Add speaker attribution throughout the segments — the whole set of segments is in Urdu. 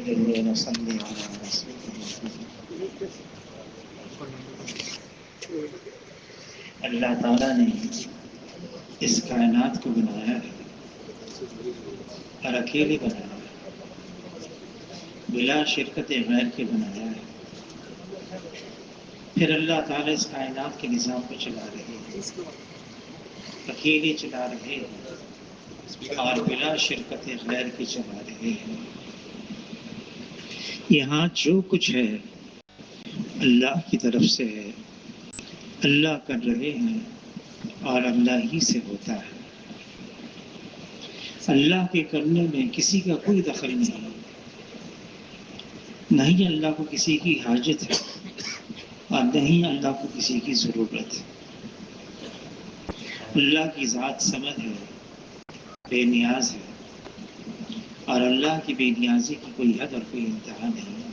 Speaker 1: ونصلي على رسوله۔ اللہ تعالیٰ نے اس کائنات کو بنایا ہے اور اکیلے بنایا ہے، بلا شرکت غیر کے بنایا ہے۔ پھر اللہ تعالیٰ اس کائنات کے نظام کو چلا رہے ہیں، اکیلے چلا رہے ہیں اور بلا شرکت غیر کے چلا رہے ہیں۔ یہاں جو کچھ ہے اللہ کی طرف سے ہے، اللہ کر رہے ہیں اور اللہ ہی سے ہوتا ہے۔ اللہ کے کرنے میں کسی کا کوئی دخل نہیں، نہیں اللہ کو کسی کی حاجت ہے اور نہیں اللہ کو کسی کی ضرورت ہے۔ اللہ کی ذات صمد ہے، بے نیاز ہے، اور اللہ کی بے نیازی کی کوئی حد اور کوئی انتہا نہیں ہے۔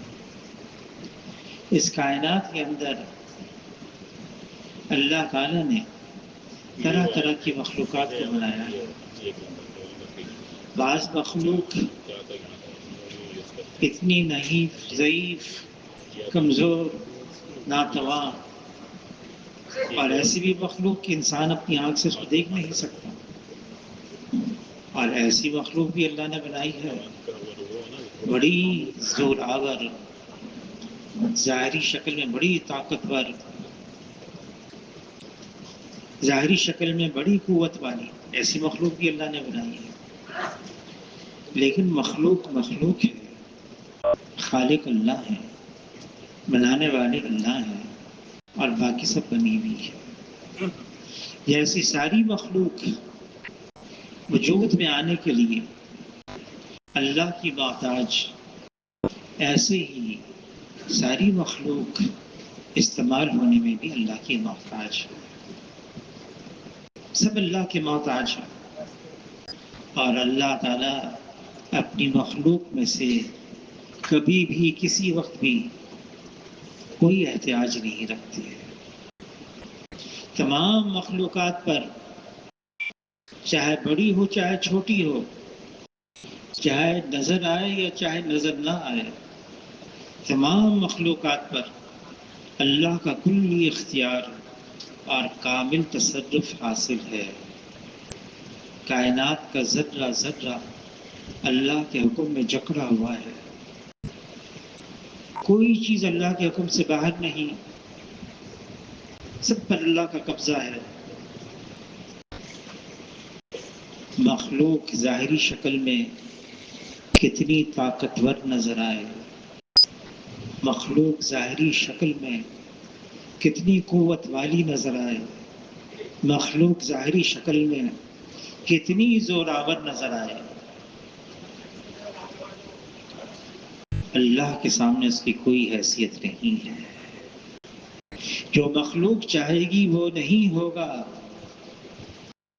Speaker 1: اس کائنات کے اندر اللہ تعالیٰ نے طرح طرح کی مخلوقات کو بنایا ہے۔ بعض مخلوق اتنی نحیف، ضعیف، کمزور، ناتواں، اور ایسی بھی مخلوق کہ انسان اپنی آنکھ سے اس کو دیکھ نہیں سکتا، اور ایسی مخلوق بھی اللہ نے بنائی ہے بڑی زور آور، ظاہری شکل میں بڑی طاقتور، ظاہری شکل میں بڑی قوت والی، ایسی مخلوق بھی اللہ نے بنائی ہے۔ لیکن مخلوق مخلوق ہے، خالق اللہ ہے، بنانے والے اللہ ہیں، اور باقی سب بنی ہوئی ہے۔ جیسی ساری مخلوق وجود میں آنے کے لیے اللہ کی محتاج، ایسے ہی ساری مخلوق استعمال ہونے میں بھی اللہ کی محتاج ہے۔ سب اللہ کے محتاج ہیں، اور اللہ تعالیٰ اپنی مخلوق میں سے کبھی بھی کسی وقت بھی کوئی احتیاج نہیں رکھتے ہیں۔ تمام مخلوقات پر، چاہے بڑی ہو چاہے چھوٹی ہو، چاہے نظر آئے یا چاہے نظر نہ آئے، تمام مخلوقات پر اللہ کا کلی اختیار اور کامل تصرف حاصل ہے۔ کائنات کا ذرہ ذرہ اللہ کے حکم میں جکڑا ہوا ہے، کوئی چیز اللہ کے حکم سے باہر نہیں، سب پر اللہ کا قبضہ ہے۔ مخلوق ظاہری شکل میں کتنی طاقتور نظر آئے، مخلوق ظاہری شکل میں کتنی قوت والی نظر آئے، مخلوق ظاہری شکل میں کتنی زور آور نظر آئے، اللہ کے سامنے اس کی کوئی حیثیت نہیں ہے۔ جو مخلوق چاہے گی وہ نہیں ہوگا،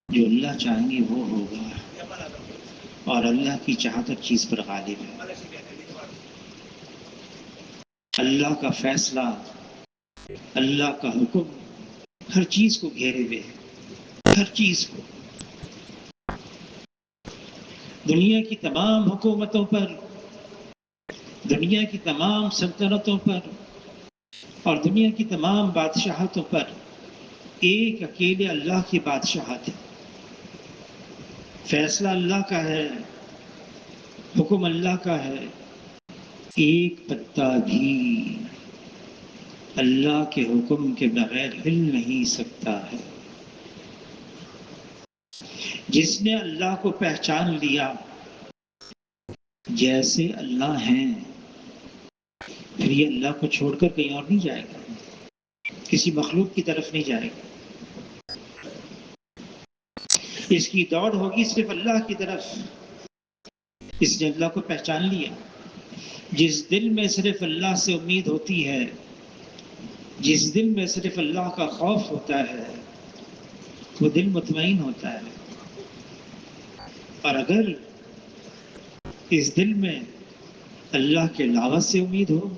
Speaker 1: جو اللہ چاہیں گے وہ ہوگا، اور اللہ کی چاہت ہر چیز پر غالب ہے۔ اللہ کا فیصلہ، اللہ کا حکم ہر چیز کو گھیرے ہوئے ہے، ہر چیز کو۔ دنیا کی تمام حکومتوں پر، دنیا کی تمام سلطنتوں پر اور دنیا کی تمام بادشاہتوں پر ایک اکیلے اللہ کی بادشاہت ہے۔ فیصلہ اللہ کا ہے، حکم اللہ کا ہے، ایک پتا بھی اللہ کے حکم کے بغیر ہل نہیں سکتا ہے۔ جس نے اللہ کو پہچان لیا جیسے اللہ ہیں، پھر یہ اللہ کو چھوڑ کر کہیں اور نہیں جائے گا، کسی مخلوق کی طرف نہیں جائے گا۔ اس کی دوڑ ہوگی صرف اللہ کی طرف۔ اس نے اللہ کو پہچان لیا۔ جس دل میں صرف اللہ سے امید ہوتی ہے، جس دل میں صرف اللہ کا خوف ہوتا ہے، وہ دل مطمئن ہوتا ہے۔ اور اگر اس دل میں اللہ کے علاوہ سے امید ہو،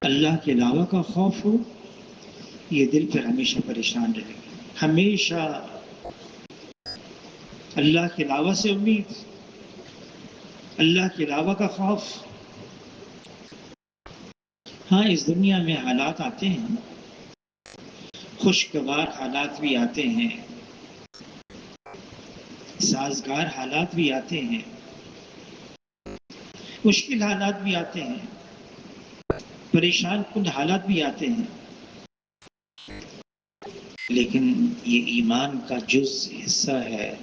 Speaker 1: اللہ کے علاوہ کا خوف ہو، یہ دل پھر ہمیشہ پریشان رہے گا۔ ہمیشہ اللہ کے علاوہ سے امید، اللہ کے علاوہ کا خوف، ہاں اس دنیا میں حالات آتے ہیں، خوشگوار حالات بھی آتے ہیں، سازگار حالات بھی آتے ہیں، مشکل حالات بھی آتے ہیں، پریشان کن حالات بھی آتے ہیں، لیکن یہ ایمان کا جز حصہ ہے۔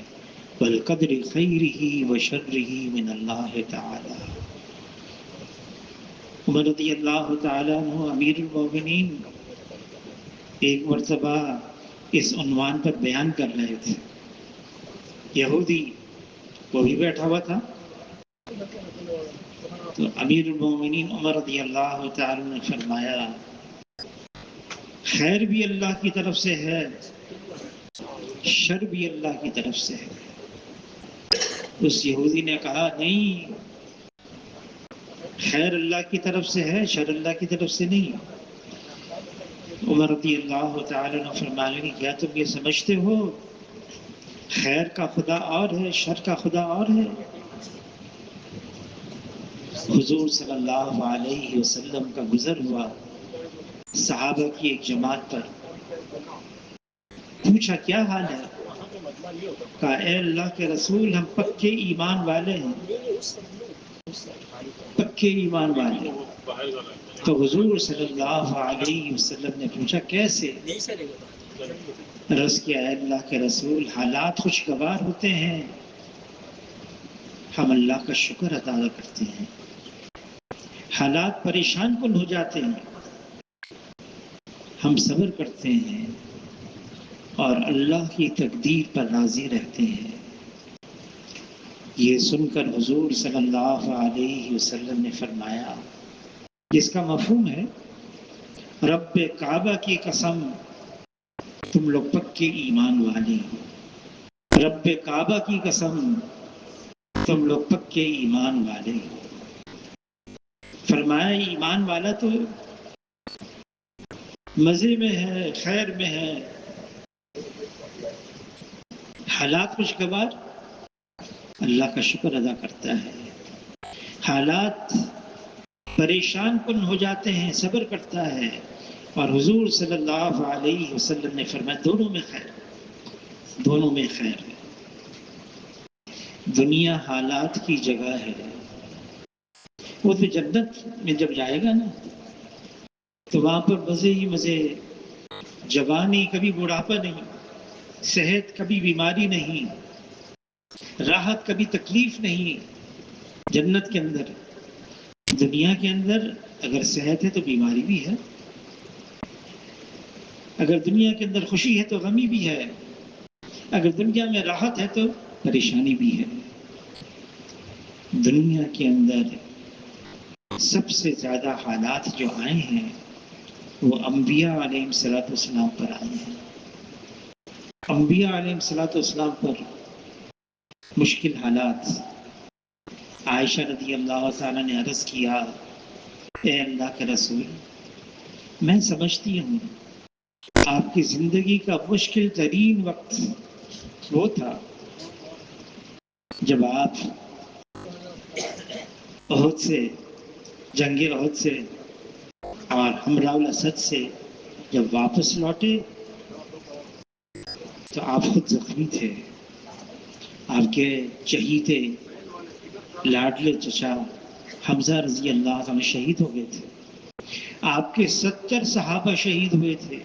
Speaker 1: والقدر خیرہ و شرہ من اللہ تعالی۔ عمر رضی اللہ تعالیٰ عنہ امیر المومنین ایک مرتبہ اس عنوان پر بیان کر رہے تھے۔ یہودی وہ بھی بیٹھا ہوا تھا، تو امیر المومنین عمر رضی اللہ تعالیٰ نے فرمایا خیر بھی اللہ کی طرف سے ہے، شر بھی اللہ کی طرف سے ہے۔ اس یہودی نے کہا نہیں، خیر اللہ کی طرف سے ہے، شر اللہ کی طرف سے نہیں۔ عمر رضی اللہ تعالیٰ نے فرمایا کہ کیا تم یہ سمجھتے ہو خیر کا خدا اور ہے، شر کا خدا اور ہے؟ حضور صلی اللہ علیہ وسلم کا گزر ہوا، صحابہ کی ایک جماعت پر، پوچھا کیا حال ہے؟ کہا اے اللہ کے رسول ہم پکے ایمان والے ہیں، پکے ایمان والے ہیں۔ تو حضور صلی اللہ علیہ وسلم نے پوچھا کیسے؟ عرض کیا اے اللہ کے رسول حالات خوشگوار ہوتے ہیں، ہم اللہ کا شکر ادا کرتے ہیں، حالات پریشان کن ہو جاتے ہیں، ہم صبر کرتے ہیں اور اللہ کی تقدیر پر راضی رہتے ہیں۔ یہ سن کر حضور صلی اللہ علیہ وسلم نے فرمایا، جس کا مفہوم ہے رب کعبہ کی قسم تم لوگ پکے ایمان والے ہو، رب کعبہ کی قسم تم لوگ پکے ایمان والے ہو۔ فرمایا ایمان والا تو مزے میں ہے، خیر میں ہے، حالات خوشگوار اللہ کا شکر ادا کرتا ہے، حالات پریشان کن ہو جاتے ہیں صبر کرتا ہے۔ اور حضور صلی اللہ علیہ وسلم نے فرمایا دونوں میں خیر، دونوں میں خیر ہے۔ دنیا حالات کی جگہ ہے، وہ تو جنت میں جب جائے گا نا تو وہاں پر مزے ہی مزے، جوانی کبھی بڑھاپا نہیں، صحت کبھی بیماری نہیں، راحت کبھی تکلیف نہیں۔ جنت کے اندر، دنیا کے اندر اگر صحت ہے تو بیماری بھی ہے، اگر دنیا کے اندر خوشی ہے تو غمی بھی ہے، اگر دنیا میں راحت ہے تو پریشانی بھی ہے۔ دنیا کے اندر سب سے زیادہ حالات جو آئے ہیں وہ انبیاء علیہ السلام پر آئے ہیں۔ انبیاء علیہ السلام پر مشکل حالات۔ عائشہ رضی اللہ تعالیٰ نے عرض کیا اے اللہ کے رسول میں سمجھتی ہوں آپ کی زندگی کا مشکل ترین وقت وہ تھا جب آپ احد سے، جنگ احد سے اور حمراء الاسد سے جب واپس لوٹے تو آپ خود زخمی تھے، آپ کے چہیتے لاڈلے چچا حمزہ رضی اللہ عنہ شہید ہو گئے تھے، آپ کے 70 صحابہ شہید ہوئے تھے۔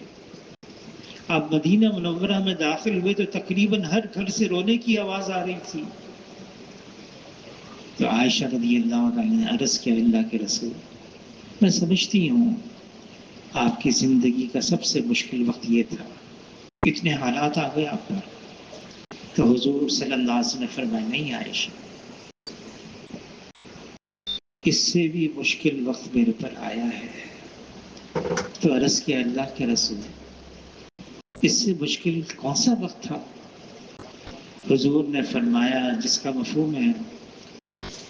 Speaker 1: آپ مدینہ منورہ میں داخل ہوئے تو تقریباً ہر گھر سے رونے کی آواز آ رہی تھی۔ تو عائشہ رضی اللہ عنہ نے عرض کیا اللہ کے رسول میں سمجھتی ہوں آپ کی زندگی کا سب سے مشکل وقت یہ تھا، اتنے حالات آ گئے آپ پر۔ تو حضور صلی اللہ علیہ وسلم نے فرمایا نہیں عائشہ، اس سے بھی مشکل وقت میرے پر آیا ہے۔ تو عرض کیا اللہ کے رسول اس سے مشکل کون سا وقت تھا؟ حضور نے فرمایا جس کا مفہوم ہے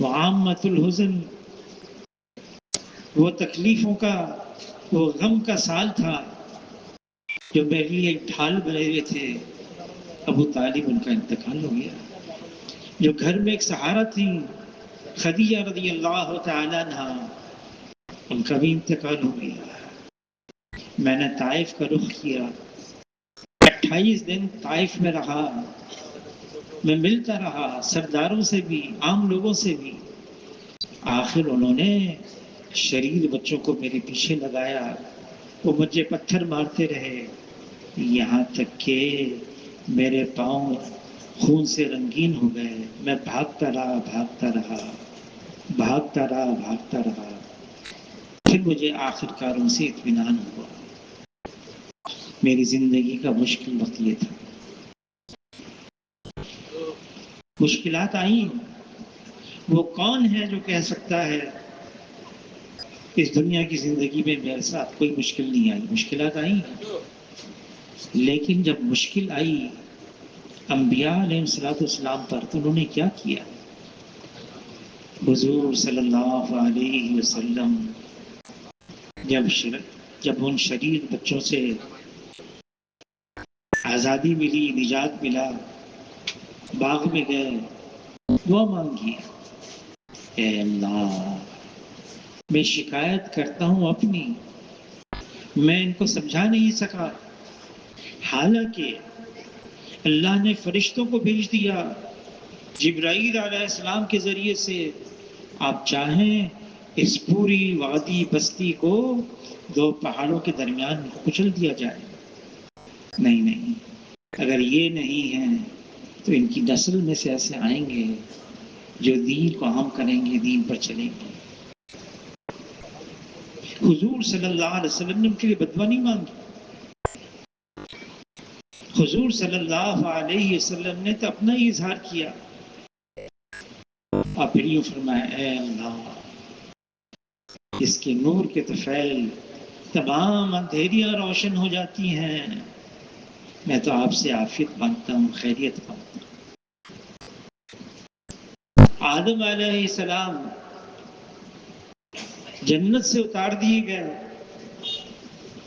Speaker 1: وعامۃ الحزن، وہ تکلیفوں کا، وہ غم کا سال تھا جو میرے لیے ایک ڈھال بنے ہوئے تھے۔ ابو طالب ان کا انتقال ہو گیا، جو گھر میں ایک سہارا تھی خدیجہ رضی اللہ تعالیٰ عنہا، ان کا بھی انتقال ہو گیا۔ میں نے طائف کا رخ کیا، 28 دن طائف میں رہا، میں ملتا رہا سرداروں سے بھی، عام لوگوں سے بھی۔ آخر انہوں نے شریر بچوں کو میرے پیچھے لگایا، وہ مجھے پتھر مارتے رہے، یہاں تک کہ میرے پاؤں خون سے رنگین ہو گئے۔ میں بھاگتا رہا، بھاگتا رہا، بھاگتا رہا، بھاگتا رہا۔ پھر مجھے آخر کار ان سے اطمینان ہوا۔ میری زندگی کا مشکل وقت یہ تھا۔ مشکلات آئیں، وہ کون ہے جو کہہ سکتا ہے اس دنیا کی زندگی میں میرے ساتھ کوئی مشکل نہیں آئی؟ مشکلات آئیں، لیکن جب مشکل آئی انبیاء علیہ السلام پر تو انہوں نے کیا کیا؟ حضور صلی اللہ علیہ وسلم جب ان شریر بچوں سے آزادی ملی، نجات ملا، باغ میں گئے، دعا مانگی، اے اللہ میں شکایت کرتا ہوں اپنی، میں ان کو سمجھا نہیں سکا، حالانکہ اللہ نے فرشتوں کو بھیج دیا جبرائیل علیہ السلام کے ذریعے سے، آپ چاہیں اس پوری وادی بستی کو 2 پہاڑوں کے درمیان کچل دیا جائے۔ نہیں نہیں، اگر یہ نہیں ہے تو ان کی نسل میں سے ایسے آئیں گے جو دین کو عام کریں گے، دین پر چلیں گے۔ حضور صلی اللہ علیہ وسلم نے ان کے لیے بددعا نہیں مانگی۔ حضور صلی اللہ علیہ وسلم نے تو اپنا ہی اظہار کیا، اور پھر یوں فرمایا، اے اللہ اس کے نور کے طفیل تمام اندھیریاں روشن ہو جاتی ہیں، میں تو آپ سے عافیت مانگتا ہوں، خیریت مانگتا ہوں۔ آدم علیہ السلام جنت سے اتار دیے گئے،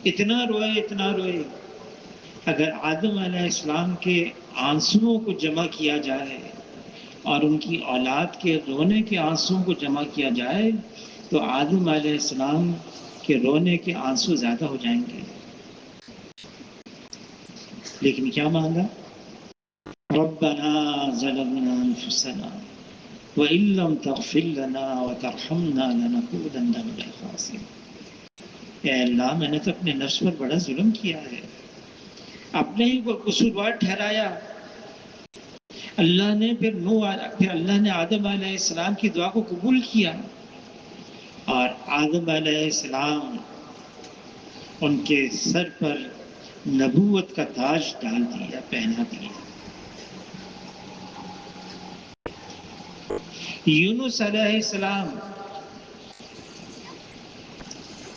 Speaker 1: اتنا روئے، اتنا روئے، اگر آدم علیہ السلام کے آنسوؤں کو جمع کیا جائے اور ان کی اولاد کے رونے کے آنسوؤں کو جمع کیا جائے تو آدم علیہ السلام کے رونے کے آنسو زیادہ ہو جائیں گے۔ لیکن کیا مانگا؟ ربنا ظلمنا انفسنا وان لم تغفر لنا وترحمنا لنكونن من الخاسرین۔ اے اللہ میں نے تو اپنے نفس پر بڑا ظلم کیا ہے، اپنے ہی کو قصوروار ٹھہرایا۔ اللہ نے پھر اللہ نے آدم علیہ السلام کی دعا کو قبول کیا، اور آدم علیہ السلام ان کے سر پر نبوت کا تاج ڈال دیا، پہنا دیا۔ یونس علیہ السلام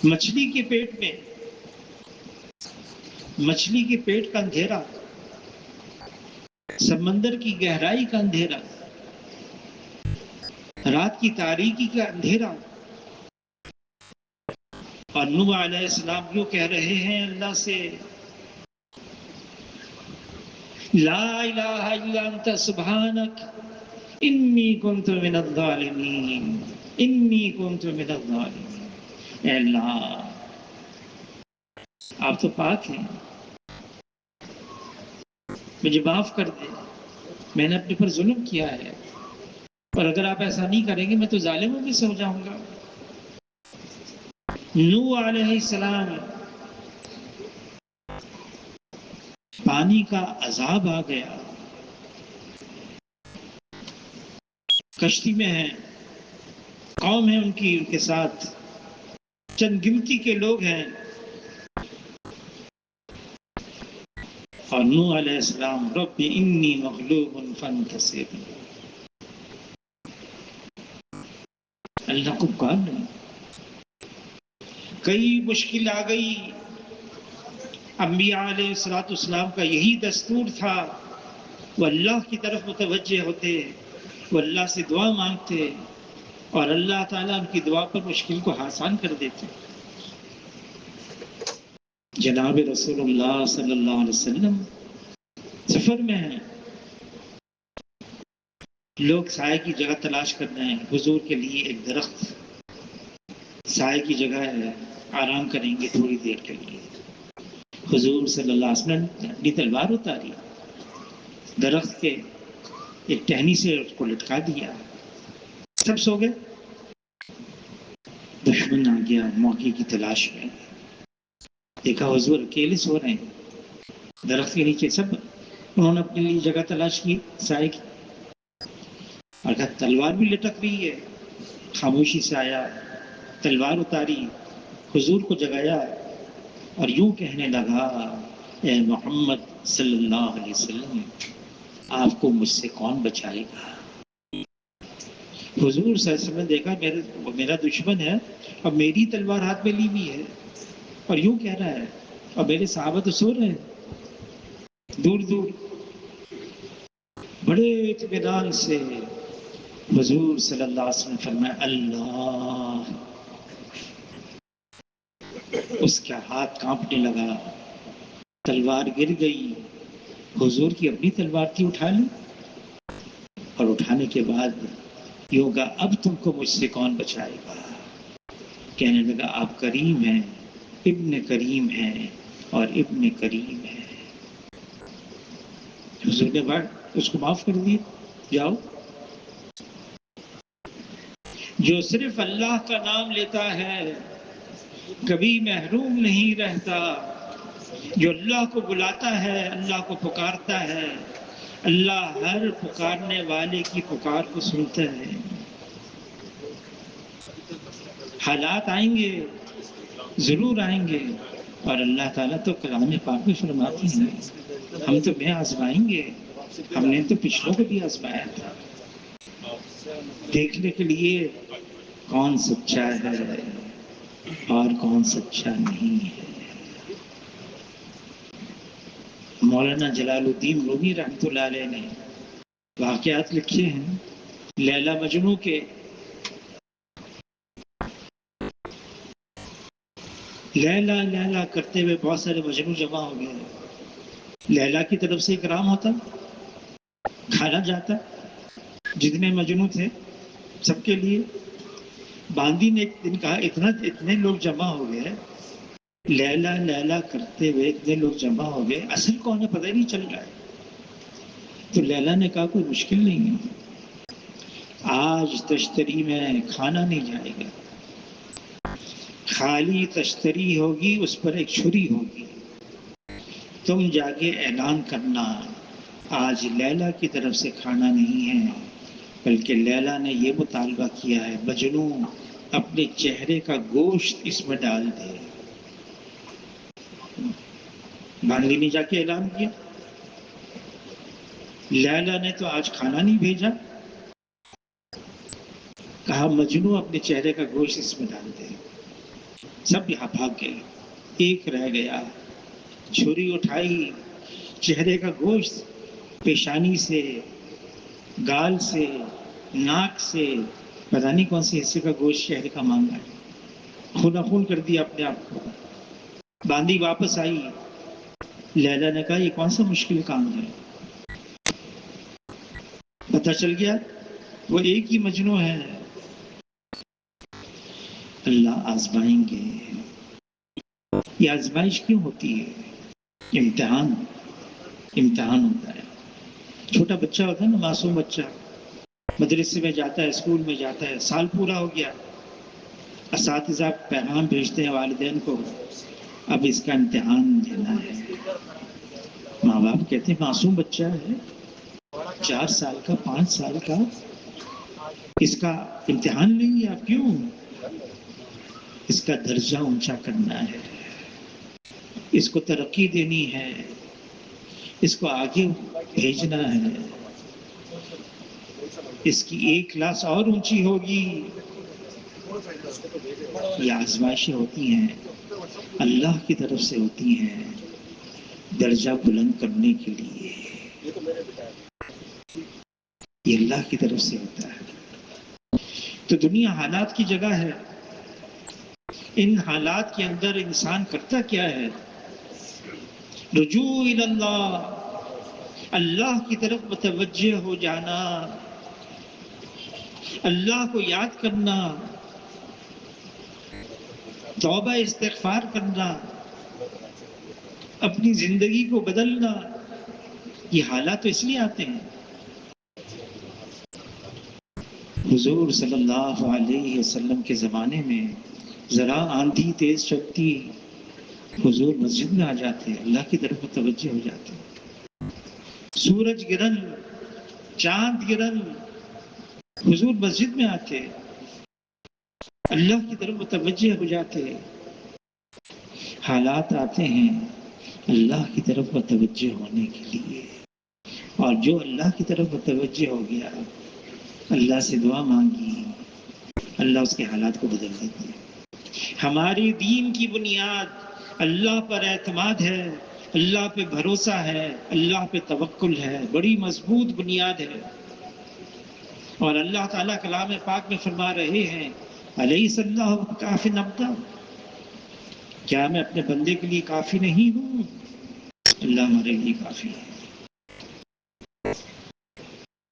Speaker 1: مچھلی کے پیٹ میں، مچھلی کے پیٹ کا اندھیرا، سمندر کی گہرائی کا اندھیرا، رات کی تاریکی کا اندھیرا، اور نوح علیہ السلام یوں کہہ رہے ہیں اللہ سے، لا الہ الا انت سبحانک انی کنت من الظالمین، انی کنت من الظالمین۔ اے اللہ آپ تو پاک ہیں، مجھے معاف کر دیں، میں نے اپنے پر ظلم کیا ہے، اور اگر آپ ایسا نہیں کریں گے میں تو ظالموں میں سے ہو جاؤں گا۔ نوح علیہ السلام پانی کا عذاب آ گیا، کشتی میں ہیں، قوم ہے ان کی، ان کے ساتھ چند گنتی کے لوگ ہیں، اور نوح علیہ السلام رب انی مغلوب فانتصر، اللہ کو پکار لیں۔ کئی مشکل آ گئی، انبیاء علیہ السلام کا یہی دستور تھا، وہ اللہ کی طرف متوجہ ہوتے، وہ اللہ سے دعا مانگتے، اور اللہ تعالیٰ ان کی دعا پر مشکل کو آسان کر دیتے۔ جناب رسول اللہ صلی اللہ علیہ وسلم سفر میں ہیں، لوگ سائے کی جگہ تلاش کر رہے ہیں، حضور کے لیے ایک درخت سائے کی جگہ ہے، آرام کریں گے تھوڑی دیر کے لیے۔ حضور صلی اللہ علیہ وسلم نے اپنی تلوار اتاری، درخت کے ایک ٹہنی سے اس کو لٹکا دیا، سب سو گئے۔ دشمن آ گیا موقع کی تلاش میں، دیکھا حضور اکیلے سو رہے ہیں درخت کے نیچے، سب انہوں نے اپنے لیے جگہ تلاش کی سائے کی، اور کہا تلوار بھی لٹک رہی ہے۔ خاموشی سے آیا، تلوار اتاری، حضور کو جگایا اور یوں کہنے لگا، اے محمد صلی اللہ علیہ وسلم، آپ کو مجھ سے کون بچائے گا؟ حضور صلی اللہ علیہ وسلم نے دیکھا میرا دشمن ہے اور میری تلوار ہاتھ میں لی ہوئی ہے اور یوں کہہ رہا ہے، اور میرے صحابہ تو سو رہے ہیں دور دور۔ بڑے اطمینان سے حضور صلی اللہ علیہ وسلم فرمایا اللہ، اس کا ہاتھ کانپنے لگا، تلوار گر گئی۔ حضور کی اپنی تلوار تھی، اٹھا لی، اور اٹھانے کے بعد یوں کہا اب تم کو مجھ سے کون بچائے گا؟ کہنے لگا آپ کریم ہیں، ابن کریم ہیں اور ابن کریم ہیں۔ حضور نے بعد اس کو معاف کر دیا، جاؤ۔ جو صرف اللہ کا نام لیتا ہے کبھی محروم نہیں رہتا، جو اللہ کو بلاتا ہے، اللہ کو پکارتا ہے، اللہ ہر پکارنے والے کی پکار کو سنتا ہے۔ حالات آئیں گے، ضرور آئیں گے، اور اللہ تعالیٰ تو کلام پاک میں فرماتی ہیں ہم تمہیں آزمائیں گے، ہم نے تو پچھلوں کو بھی آزمایا تھا، دیکھنے کے لیے کون سچا ہے اور کون سچا نہیں ہے۔ مولانا جلال الدین رومی رحمۃ اللہ علیہ نے واقعات لکھے ہیں لیلا مجنوں کے۔ لیلا لیلا کرتے ہوئے بہت سارے مجنوں جمع ہو گئے، لیلا کی طرف سے اکرام ہوتا، کھانا جاتا، جتنے مجنوں تھے سب کے لیے۔ باندی نے ایک دن کہا اتنے لوگ جمع ہو گئے، لیلا لیلا کرتے ہوئے اتنے لوگ جمع ہو گئے، اصل کون ہے پتہ ہی نہیں چل رہا ہے۔ تو لیلا نے کہا کوئی مشکل نہیں ہے، آج تشتری میں کھانا نہیں جائے گا، خالی تشتری ہوگی، اس پر ایک چھری ہوگی، تم جا کے اعلان کرنا آج لیلا کی طرف سے کھانا نہیں ہے، بلکہ لیلا نے یہ مطالبہ کیا ہے مجنوں اپنے چہرے کا گوشت اس میں ڈال دے۔ باندی نے جا کے اعلان کیا، لیلا نے تو آج کھانا نہیں بھیجا، کہا مجنوں اپنے چہرے کا گوشت اس میں ڈال دے۔ سب یہاں بھاگ گئے، ایک رہ گیا، چھری اٹھائی، چہرے کا گوشت پیشانی سے، گال سے، ناک سے، پتہ نہیں کون سی حصے کا گوشت چہرے کا مانگا ہے، خون خون کر دیا اپنے آپ کو۔ باندی واپس آئی، لیلا نے کہا یہ کون سا مشکل کام ہے؟ پتہ چل گیا وہ ایک ہی مجنوں ہے۔ اللہ آزمائیں گے۔ یہ آزمائش کیوں ہوتی ہے؟ امتحان ہوتا ہے۔ چھوٹا بچہ ہوتا ہے نا، معصوم بچہ، مدرسے میں جاتا ہے، اسکول میں جاتا ہے، سال پورا ہو گیا، اساتذہ پیغام بھیجتے ہیں والدین کو اب اس کا امتحان لینا ہے۔ ماں باپ کہتے ہیں معصوم بچہ ہے، 4 سال کا، 5 سال کا، اس کا امتحان لیں گے آپ؟ کیوں؟ اس کا درجہ اونچا کرنا ہے، اس کو ترقی دینی ہے، اس کو آگے بھیجنا ہے، اس کی ایک کلاس اور اونچی ہوگی۔ یہ آزمائشیں ہوتی ہیں، اللہ کی طرف سے ہوتی ہیں، درجہ بلند کرنے کے لیے، یہ اللہ کی طرف سے ہوتا ہے۔ تو دنیا حالات کی جگہ ہے، ان حالات کے اندر انسان کرتا کیا ہے؟ رجوع اللہ، اللہ کی طرف متوجہ ہو جانا، اللہ کو یاد کرنا، توبہ استغفار کرنا، اپنی زندگی کو بدلنا، یہ حالات تو اس لیے آتے ہیں۔ حضور صلی اللہ علیہ وسلم کے زمانے میں ذرا آندھی تیز چلتی، حضور مسجد میں آ جاتے، اللہ کی طرف متوجہ ہو جاتے۔ سورج گرہن، چاند گرہن، حضور مسجد میں آتے، اللہ کی طرف متوجہ ہو جاتے۔ حالات آتے ہیں اللہ کی طرف متوجہ ہونے کے لیے، اور جو اللہ کی طرف متوجہ ہو گیا، اللہ سے دعا مانگی، اللہ اس کے حالات کو بدل دیتے ہیں۔ ہماری دین کی بنیاد اللہ پر اعتماد ہے، اللہ پہ بھروسہ ہے، اللہ پہ توکل ہے، بڑی مضبوط بنیاد ہے۔ اور اللہ تعالیٰ کلام پاک میں فرما رہے ہیں الیس اللہ کاف عبدہ، کیا میں اپنے بندے کے لیے کافی نہیں ہوں؟ اللہ ہمارے لیے کافی ہے،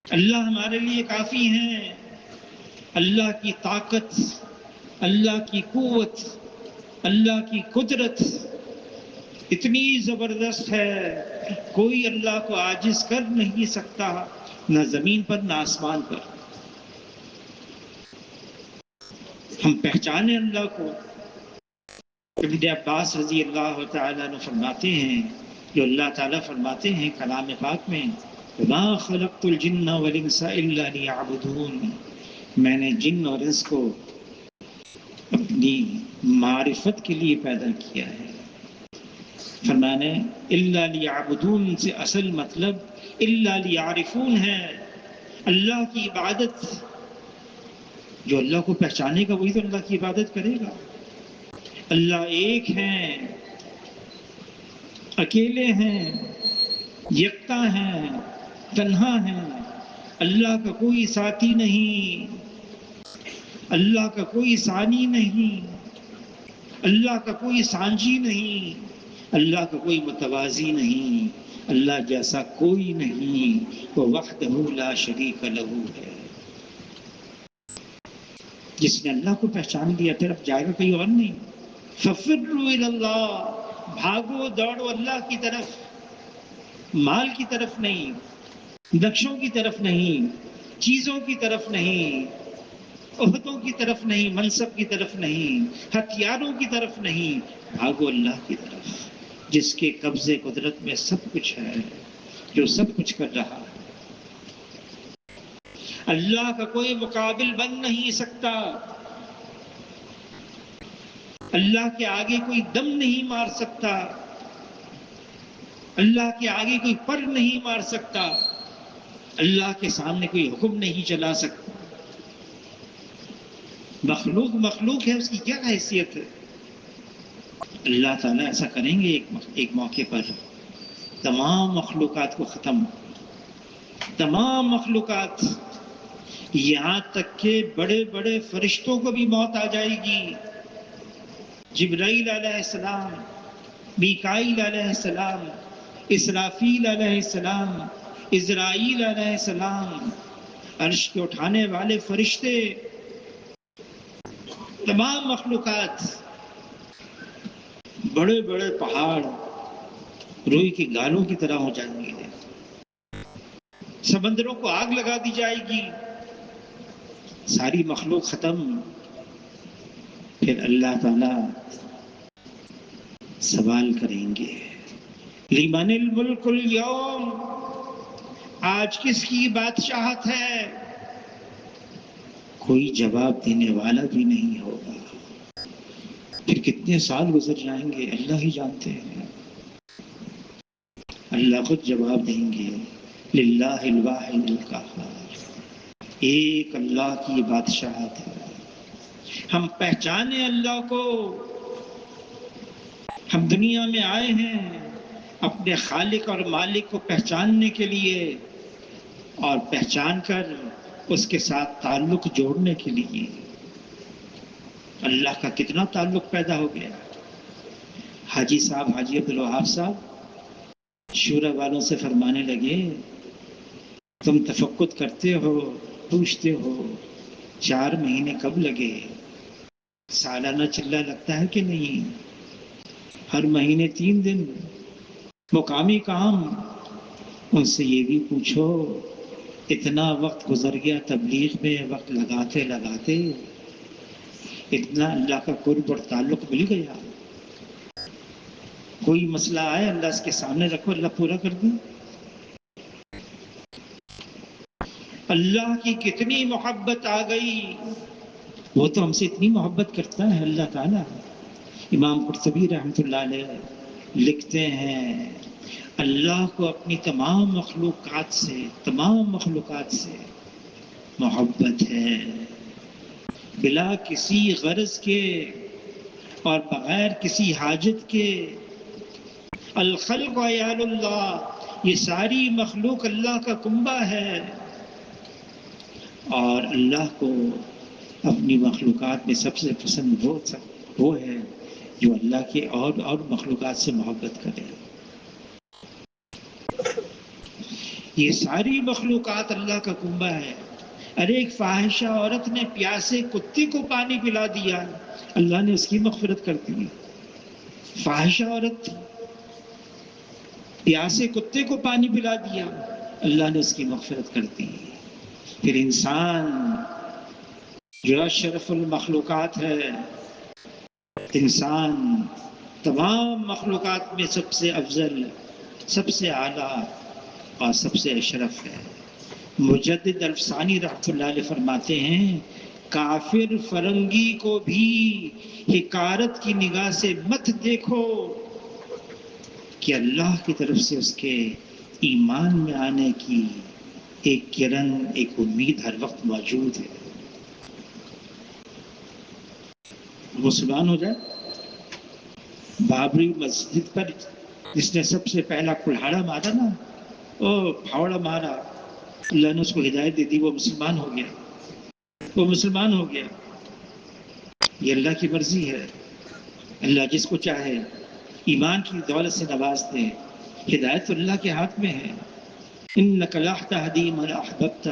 Speaker 1: اللہ ہمارے لیے کافی ہیں۔ اللہ کی طاقت، اللہ کی قوت، اللہ کی قدرت اتنی زبردست ہے، کوئی اللہ کو عاجز کر نہیں سکتا، نہ زمین پر نہ آسمان پر۔ ہم پہچانے اللہ کو۔ ابن عباس رضی اللہ تعالیٰ عنہ فرماتے ہیں، جو اللہ تعالیٰ فرماتے ہیں کلام پاک میں، وَمَا خَلَقْتُ الْجِنَّ وَالْإِنسَ إِلَّا لِيَعْبُدُونِ، میں نے جن اور انس کو اپنی معرفت کے لیے پیدا کیا ہے۔ فرمانے اِلَّا لِيَعْبُدُونَ سے اصل مطلب اِلَّا لِيَعْرِفُونَ ہے، اللہ کی عبادت۔ جو اللہ کو پہچانے گا وہی تو اللہ کی عبادت کرے گا۔ اللہ ایک ہیں، اکیلے ہیں، یکتا ہیں، تنہا ہیں، اللہ کا کوئی ساتھی نہیں، اللہ کا کوئی ثانی نہیں، اللہ کا کوئی سانجی نہیں، اللہ کا کوئی متوازی نہیں، اللہ جیسا کوئی نہیں، وہ وحدہ لا شریک لہ ہے۔ جس نے اللہ کو پہچان لیا پھر اب جائے گا کہیں اور نہیں۔ فَفِرُّوا إِلَى اللَّهِ، بھاگو دوڑو اللہ کی طرف، مال کی طرف نہیں، نقشوں کی طرف نہیں، چیزوں کی طرف نہیں، عہدوں کی طرف نہیں، منصب کی طرف نہیں، ہتھیاروں کی طرف نہیں، بھاگو اللہ کی طرف، جس کے قبضے قدرت میں سب کچھ ہے، جو سب کچھ کر رہا ہے۔ اللہ کا کوئی مقابل بن نہیں سکتا، اللہ کے آگے کوئی دم نہیں مار سکتا، اللہ کے آگے کوئی پر نہیں مار سکتا، اللہ کے سامنے کوئی حکم نہیں چلا سکتا۔ مخلوق مخلوق ہے، اس کی کیا حیثیت ہے؟ اللہ تعالیٰ ایسا کریں گے ایک موقع پر، تمام مخلوقات کو ختم، تمام مخلوقات، یہاں تک کہ بڑے بڑے فرشتوں کو بھی موت آ جائے گی۔ جبرائیل علیہ السلام، میکائیل علیہ السلام، اسرافیل علیہ السلام، عزرائیل علیہ السلام، عرش کے اٹھانے والے فرشتے، تمام مخلوقات، بڑے بڑے پہاڑ روئی کی گالوں کی طرح ہو جائیں گے، سمندروں کو آگ لگا دی جائے گی، ساری مخلوق ختم۔ پھر اللہ تعالیٰ سوال کریں گے، لمن الملک اليوم، آج کس کی بادشاہت ہے؟ کوئی جواب دینے والا بھی نہیں ہوگا۔ پھر کتنے سال گزر جائیں گے اللہ ہی جانتے ہیں۔ اللہ خود جواب دیں گے، للہ الواحد القہار، ایک اللہ کی بادشاہت ہے۔ ہم پہچانے اللہ کو۔ ہم دنیا میں آئے ہیں اپنے خالق اور مالک کو پہچاننے کے لیے، اور پہچان کر اس کے ساتھ تعلق جوڑنے کے لیے۔ اللہ کا کتنا تعلق پیدا ہو گیا۔ حاجی صاحب، حاجی عبدالوہاب صاحب شورا والوں سے فرمانے لگے، تم تفقد کرتے ہو، پوچھتے ہو 4 مہینے کب لگے؟ سالانہ چلہ لگتا ہے کہ نہیں؟ ہر مہینے 3 دن مقامی کام. ان سے یہ بھی پوچھو اتنا وقت گزر گیا تبلیغ میں، وقت لگاتے لگاتے اتنا اللہ کا قرب اور تعلق مل گیا. کوئی مسئلہ آئے اللہ اس کے سامنے رکھو، اللہ پورا کر دے. اللہ کی کتنی محبت آ گئی. وہ تو ہم سے اتنی محبت کرتا ہے اللہ تعالیٰ. امام قرطبی رحمۃ اللہ علیہ لکھتے ہیں اللہ کو اپنی تمام مخلوقات سے محبت ہے، بلا کسی غرض کے اور بغیر کسی حاجت کے. الخلق عیال اللہ، یہ ساری مخلوق اللہ کا کنبہ ہے، اور اللہ کو اپنی مخلوقات میں سب سے پسند وہ ہے جو اللہ کے اور مخلوقات سے محبت کرے. یہ ساری مخلوقات اللہ کا کنبہ ہے. ارے ایک فاحشہ عورت نے پیاسے کتے کو پانی پلا دیا، اللہ نے اس کی مغفرت کر دی. فاحشہ عورت پیاسے کتے کو پانی پلا دیا، اللہ نے اس کی مغفرت کر دی. پھر انسان جو اشرف المخلوقات ہے، انسان تمام مخلوقات میں سب سے افضل، سب سے اعلیٰ اور سب سے اشرف ہے. مجدد الفسانی رحمۃ اللہ علیہ فرماتے ہیں کافر فرنگی کو بھی حقارت کی نگاہ سے مت دیکھو کہ اللہ کی طرف سے اس کے ایمان میں آنے کی ایک کرن، ایک امید ہر وقت موجود ہے. مسلمان ہو جائے. بابری مسجد پر جس نے سب سے پہلا کلہاڑا مارا نا، پھاوڑا مارا، اللہ نے اس کو ہدایت دے دی، وہ مسلمان ہو گیا. وہ مسلمان ہو گیا. یہ اللہ کی مرضی ہے. اللہ جس کو چاہے ایمان کی دولت سے نواز دے. ہدایت تو اللہ کے ہاتھ میں ہے. انک لا تہدی من احببت،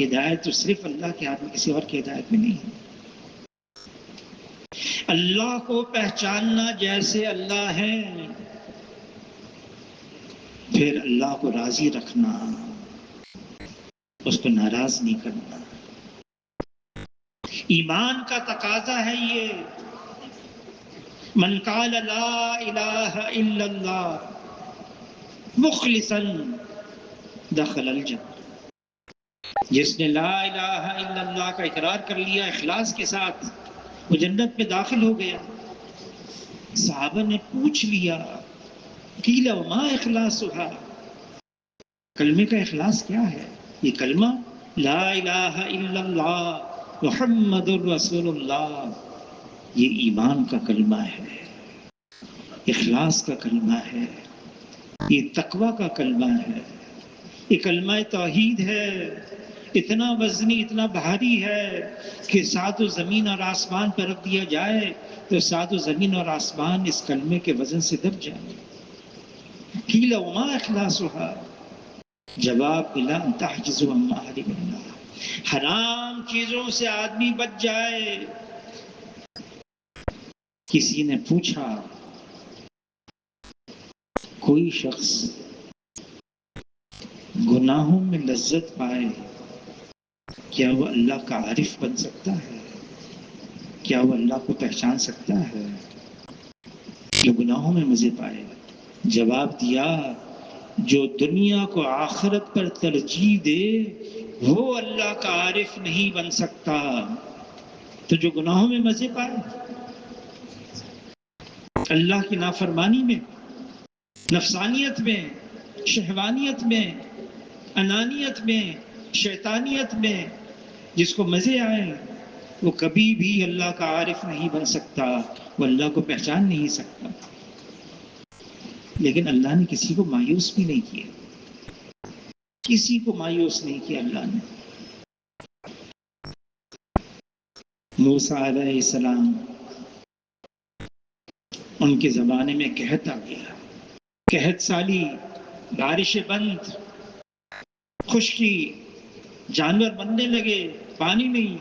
Speaker 1: ہدایت تو صرف اللہ کے ہاتھ میں، کسی اور کی ہدایت میں نہیں ہے. اللہ کو پہچاننا جیسے اللہ ہے، پھر اللہ کو راضی رکھنا، اس کو ناراض نہیں کرنا. ایمان کا تقاضا ہے یہ. من قال لا الہ الا اللہ مخلصا دخل الجنہ، جس نے لا الہ الا اللہ کا اقرار کر لیا اخلاص کے ساتھ، وہ جنت میں داخل ہو گیا. صحابہ نے پوچھ لیا قیل وما اخلاصھا، کلمے کا اخلاص کیا ہے؟ یہ کلمہ لا الہ الا اللہ محمد الرسول اللہ، یہ ایمان کا کلمہ ہے، اخلاص کا کلمہ ہے، یہ تقوی کا کلمہ ہے، یہ کلمہ توحید ہے. اتنا وزنی، اتنا بھاری ہے کہ سات و زمین اور آسمان پر رکھ دیا جائے تو سات و زمین اور آسمان اس کلمے کے وزن سے دب جائیں. قیل وما اخلاصھا، جواب الا ان تحجزوا عما حرم اللہ، حرام چیزوں سے آدمی بچ جائے. کسی نے پوچھا کوئی شخص گناہوں میں لذت پائے، کیا وہ اللہ کا عارف بن سکتا ہے؟ کیا وہ اللہ کو پہچان سکتا ہے جو گناہوں میں مزے پائے؟ جواب دیا جو دنیا کو آخرت پر ترجیح دے وہ اللہ کا عارف نہیں بن سکتا. تو جو گناہوں میں مزے پائے، اللہ کی نافرمانی میں، نفسانیت میں، شہوانیت میں، انانیت میں، شیطانیت میں جس کو مزے آئے، وہ کبھی بھی اللہ کا عارف نہیں بن سکتا، وہ اللہ کو پہچان نہیں سکتا. لیکن اللہ نے کسی کو مایوس بھی نہیں کیا، کسی کو مایوس نہیں کیا اللہ نے. موسیٰ علیہ السلام، ان کے زمانے میں قحط آ گیا، قحط سالی، بارشیں بند، خشکی، جانور مرنے لگے، پانی نہیں.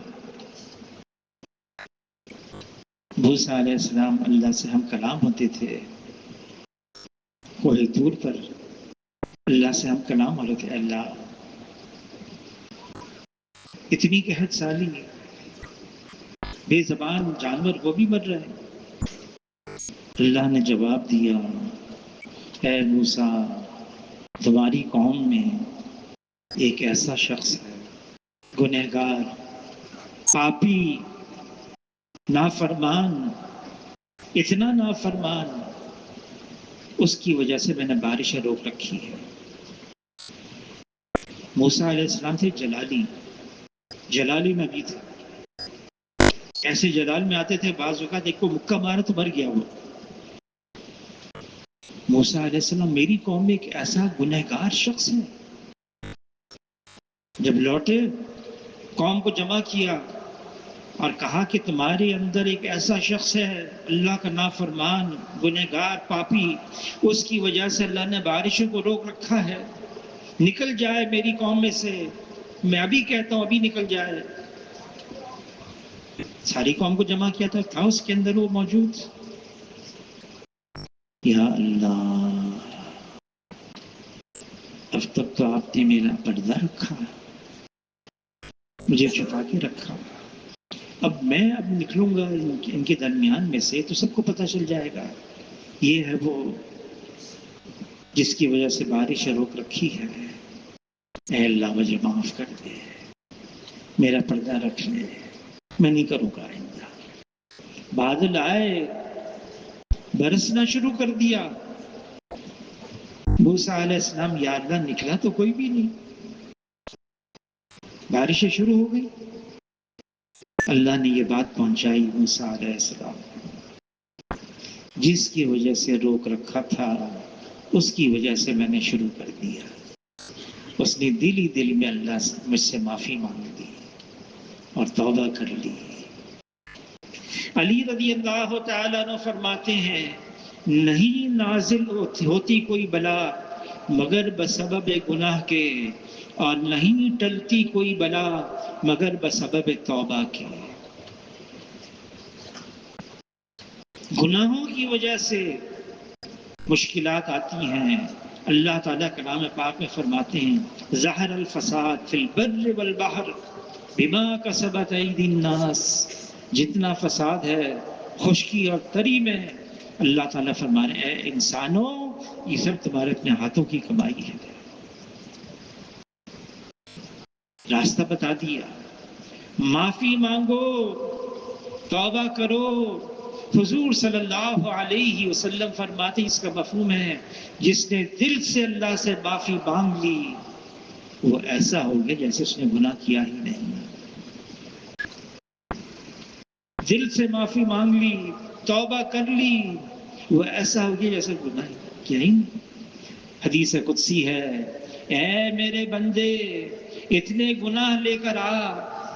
Speaker 1: موسیٰ علیہ السلام اللہ سے ہم کلام ہوتے تھے، کوئی دور پر اللہ سے ہم کلام ہو رہے تھے، اللہ اتنی قحط سالی، بے زبان جانور وہ بھی مر رہے ہیں۔ اللہ نے جواب دیا، اے موسیٰ، تمہاری قوم میں ایک ایسا شخص ہے، گنہگار، پاپی، نافرمان، اتنا نافرمان، اس کی وجہ سے میں نے بارشیں روک رکھی ہے۔ موسیٰ علیہ السلام تھے جلالی، جلالی میں بھی تھے، ایسے جلال میں آتے تھے، بعض اوقات ایک کو مکہ مارا تو مر گیا وہ۔ موسیٰ علیہ السلام میری قوم میں ایک ایسا گنہگار شخص ہے۔ جب لوٹے قوم کو جمع کیا اور کہا کہ تمہارے اندر ایک ایسا شخص ہے، اللہ کا نافرمان، گنہگار، پاپی، اس کی وجہ سے اللہ نے بارشوں کو روک رکھا ہے، نکل جائے میری قوم میں سے، میں ابھی کہتا ہوں ابھی نکل جائے۔ ساری قوم کو جمع کیا تھا اس کے اندر وہ موجود۔ یا اللہ، اب تک تو آپ نے میرا پردہ رکھا، مجھے چھپا کے رکھا، اب میں نکلوں گا ان کے درمیان میں سے تو سب کو پتہ چل جائے گا یہ ہے وہ جس کی وجہ سے بارش روک رکھی ہے۔ اے اللہ مجھے معاف کر دے، میرا پردہ رکھ لے، میں نہیں کروں گا آئندہ۔ بادل آئے، برسنا شروع کر دیا۔ موسیٰ علیہ السلام، یا اللہ نکلا تو کوئی بھی نہیں، بارشیں شروع ہو گئی۔ اللہ نے یہ بات پہنچائی موسیٰ علیہ السلام، جس کی وجہ سے روک رکھا تھا اس کی وجہ سے میں نے شروع کر دیا۔ اس نے دل ہی دل میں اللہ سے مجھ سے معافی مانگ لی اور توبہ کر لی۔ علی رضی اللہ تعالیٰ عنہ فرماتے ہیں، نہیں نازل ہوتی کوئی بلا مگر بسبب گناہ کے، اور نہیں ٹلتی کوئی بلا مگر بسبب توبہ کے۔ گناہوں کی وجہ سے مشکلات آتی ہیں۔ اللہ تعالیٰ کلام پاک میں فرماتے ہیں، ظہر الفساد فی البر والبحر بما کسبت ایدی الناس۔ جتنا فساد ہے خشکی اور تری میں، اللہ تعالیٰ فرما رہے ہیں، اے انسانوں یہ سب تمہارے اپنے ہاتھوں کی کمائی ہے۔ راستہ بتا دیا، معافی مانگو، توبہ کرو۔ حضور صلی اللہ علیہ وسلم فرماتے اس کا مفہوم ہے، جس نے دل سے اللہ سے معافی مانگ لی وہ ایسا ہو گیا جیسے اس نے گناہ کیا ہی نہیں۔ دل سے معافی مانگ لی، توبہ کر لی، وہ ایسا ہو گیا جیسے گناہ کیا ہی نہیں۔ حدیث قدسی ہے، اے میرے بندے اتنے گناہ لے کر آ،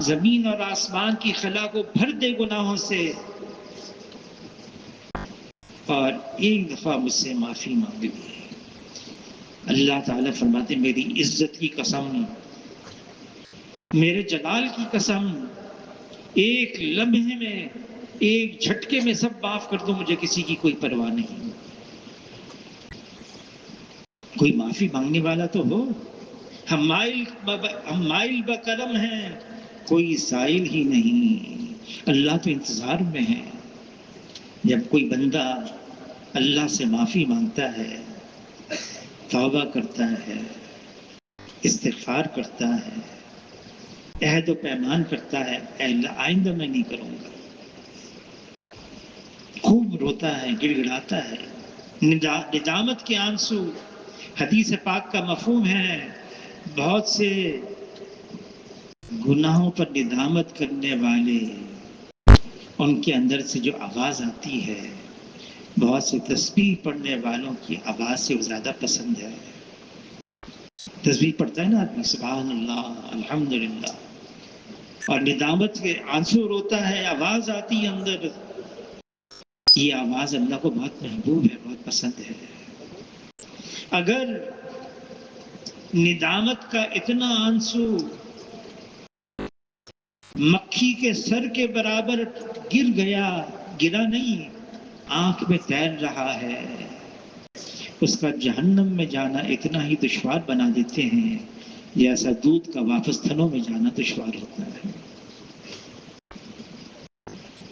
Speaker 1: زمین اور آسمان کی خلا کو بھر دے گناہوں سے، اور ایک دفعہ مجھ سے معافی مانگ لی۔ اللہ تعالیٰ فرماتے میری عزت کی قسم، میرے جلال کی قسم، ایک لمحے میں، ایک جھٹکے میں سب معاف کر دو، مجھے کسی کی کوئی پرواہ نہیں۔ کوئی معافی مانگنے والا تو ہو۔ ہم مائل بکرم ہیں، کوئی سائل ہی نہیں۔ اللہ تو انتظار میں ہے، جب کوئی بندہ اللہ سے معافی مانگتا ہے، توبہ کرتا ہے، استغفار کرتا ہے، عہد و پیمان کرتا ہے، اے اللہ آئندہ میں نہیں کروں گا، خوب روتا ہے، گڑ گڑاتا ہے، ندامت کے آنسو۔ حدیث پاک کا مفہوم ہے، بہت سے گناہوں پر ندامت کرنے والے، ان کے اندر سے جو آواز آتی ہے بہت سے تسبیح پڑھنے والوں کی آواز سے زیادہ پسند ہے۔ تسبیح پڑھتا ہے نا آدمی، سبحان اللہ، الحمدللہ، اور ندامت کے آنسو روتا ہے، آواز آتی ہے اندر، یہ آواز اللہ کو بہت محبوب ہے، بہت پسند ہے۔ اگر ندامت کا اتنا آنسو مکھی کے سر کے برابر گر گیا گرا نہیں، آنکھ میں تیر رہا ہے، اس کا جہنم میں جانا اتنا ہی دشوار بنا دیتے ہیں جیسا دودھ کا واپس تھنوں میں جانا دشوار ہوتا ہے۔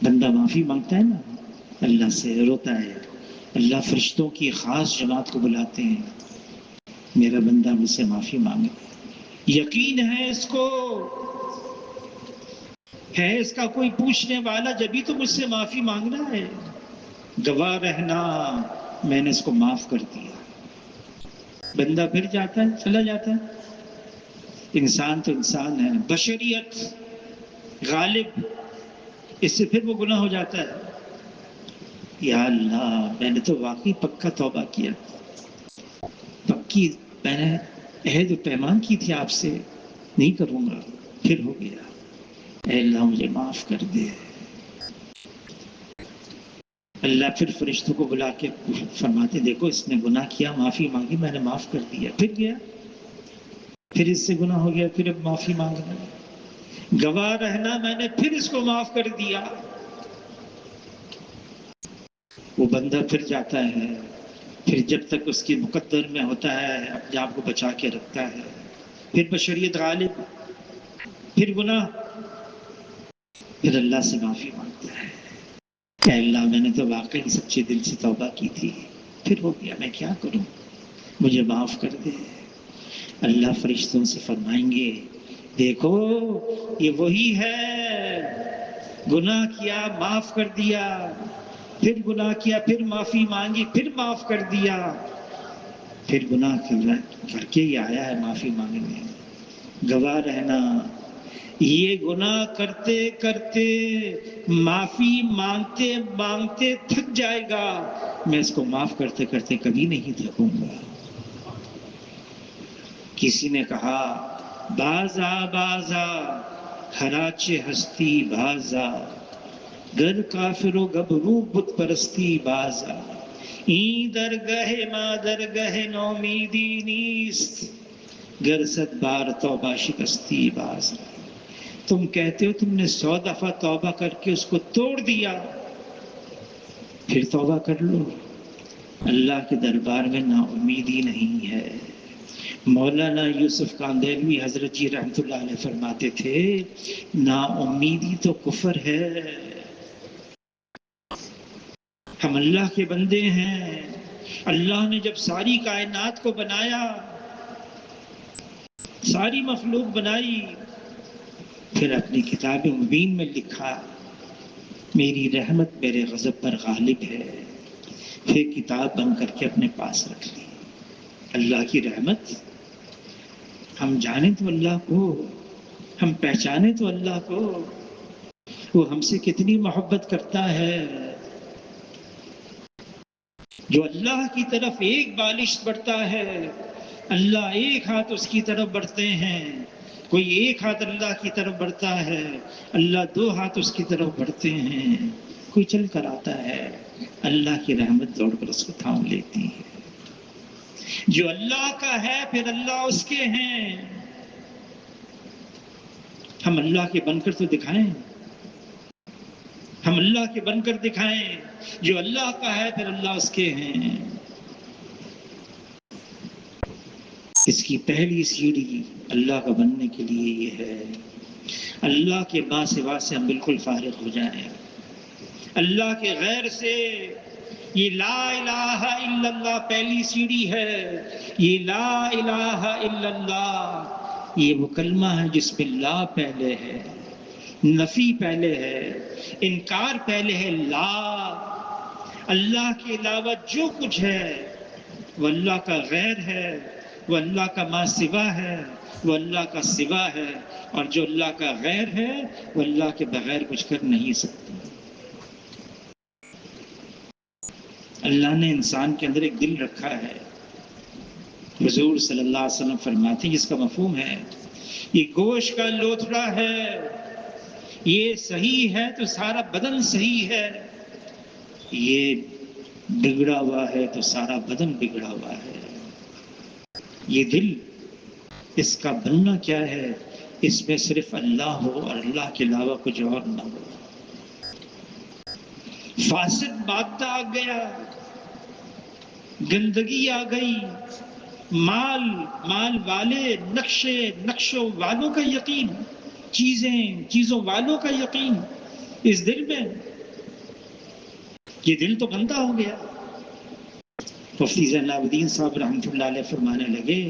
Speaker 1: بندہ معافی مانگتا ہے نا، اللہ سے روتا ہے، اللہ فرشتوں کی خاص جماعت کو بلاتے ہیں، میرا بندہ مجھ سے معافی مانگے، یقین ہے اس کو، ہے اس کا کوئی پوچھنے والا، جبھی تو مجھ سے معافی مانگ رہا ہے، گواہ رہنا میں نے اس کو معاف کر دیا۔ بندہ پھر جاتا ہے، چلا جاتا ہے، انسان تو انسان ہے، بشریت غالب، اس سے پھر وہ گناہ ہو جاتا ہے، یا اللہ میں نے تو واقعی پکا توبہ کیا، پکی میں نے عہد و پیمان کی تھی آپ سے، نہیں کروں گا، پھر ہو گیا، اے اللہ مجھے معاف کر دے۔ اللہ پھر فرشتوں کو بلا کے فرماتے دیکھو اس نے گناہ کیا، معافی مانگی، میں نے معاف کر دیا، پھر گیا، پھر اس سے گناہ ہو گیا، پھر اب معافی مانگنا، گواہ رہنا میں نے پھر اس کو معاف کر دیا۔ وہ بندہ پھر جاتا ہے، پھر جب تک اس کی مقدر میں ہوتا ہے اپنے آپ کو بچا کے رکھتا ہے، پھر بشریت غالب، پھر گناہ، پھر اللہ سے معافی مانگتا ہے، اے اللہ میں نے تو واقعی سچے دل سے توبہ کی تھی، پھر ہو گیا، میں کیا کروں، مجھے معاف کر دے۔ اللہ فرشتوں سے فرمائیں گے دیکھو یہ وہی ہے، گناہ کیا معاف کر دیا، پھر گناہ کیا، پھر معافی مانگی، پھر معاف کر دیا، پھر گناہ کر کے ہی آیا ہے معافی مانگنے۔ گواہ رہنا یہ گناہ کرتے کرتے معافی مانگتے مانگتے تھک جائے گا، میں اس کو معاف کرتے کرتے کبھی نہیں تھکوں گا۔ کسی نے کہا بازا بازا خراچ ہستی بازا، گر کافر و گبرو بت پرستی بازا، این درگہ ما درگہ نومیدی نیست، گر صد بار توبہ شکستی بازا۔ تم کہتے ہو تم نے 100 دفعہ توبہ کر کے اس کو توڑ دیا، پھر توبہ کر لو، اللہ کے دربار میں نا امیدی نہیں ہے۔ مولانا یوسف کاندھلوی حضرت جی رحمۃ اللہ علیہ فرماتے تھے نا امیدی تو کفر ہے۔ ہم اللہ کے بندے ہیں، اللہ نے جب ساری کائنات کو بنایا، ساری مخلوق بنائی، پھر اپنی کتاب مبین میں لکھا میری رحمت میرے غضب پر غالب ہے، پھر کتاب بند کر کے اپنے پاس رکھ لی۔ اللہ کی رحمت، ہم جانیں تو اللہ کو، ہم پہچانے تو اللہ کو، وہ ہم سے کتنی محبت کرتا ہے۔ جو اللہ کی طرف ایک بالش بڑھتا ہے، اللہ ایک ہاتھ اس کی طرف بڑھتے ہیں، کوئی ایک ہاتھ اللہ کی طرف بڑھتا ہے، اللہ 2 ہاتھ اس کی طرف بڑھتے ہیں، کوئی چل کر آتا ہے، اللہ کی رحمت دوڑ کر اس کو تھام لیتی ہے۔ جو اللہ کا ہے پھر اللہ اس کے ہیں، ہم اللہ کے بن کر تو دکھائیں، ہم اللہ کے بن کر دکھائیں، جو اللہ کا ہے پھر اللہ اس کے ہیں۔ اس کی پہلی سیڑھی اللہ کا بننے کے لیے یہ ہے، اللہ کے با سوا سے ہم بالکل فارغ ہو جائیں، اللہ کے غیر سے۔ یہ لا الہ الا اللہ پہلی سیڑھی ہے، یہ لا الہ الا اللہ، یہ وہ کلمہ ہے جس میں لا پہلے ہے، نفی پہلے ہے، انکار پہلے ہے، لا، اللہ کے علاوہ جو کچھ ہے وہ اللہ کا غیر ہے، وہ اللہ کا ما سوا ہے، وہ اللہ کا سوا ہے، اور جو اللہ کا غیر ہے وہ اللہ کے بغیر کچھ کر نہیں سکتا۔ اللہ نے انسان کے اندر ایک دل رکھا ہے، حضور صلی اللہ علیہ وسلم فرماتے ہیں جس کا مفہوم ہے یہ گوشت کا لوتھڑا ہے، یہ صحیح ہے تو سارا بدن صحیح ہے، یہ بگڑا ہوا ہے تو سارا بدن بگڑا ہوا ہے۔ یہ دل، اس کا بننا کیا ہے، اس میں صرف اللہ ہو اور اللہ کے علاوہ کچھ اور نہ ہو۔ فاسد مادہ آ گیا، گندگی آ گئی، مال والے، نقشوں والوں کا یقین، چیزوں والوں کا یقین اس دل میں، یہ دل تو گندا ہو گیا۔ مفتی زین العابدین صاحب رحمۃ اللہ علیہ فرمانے لگے،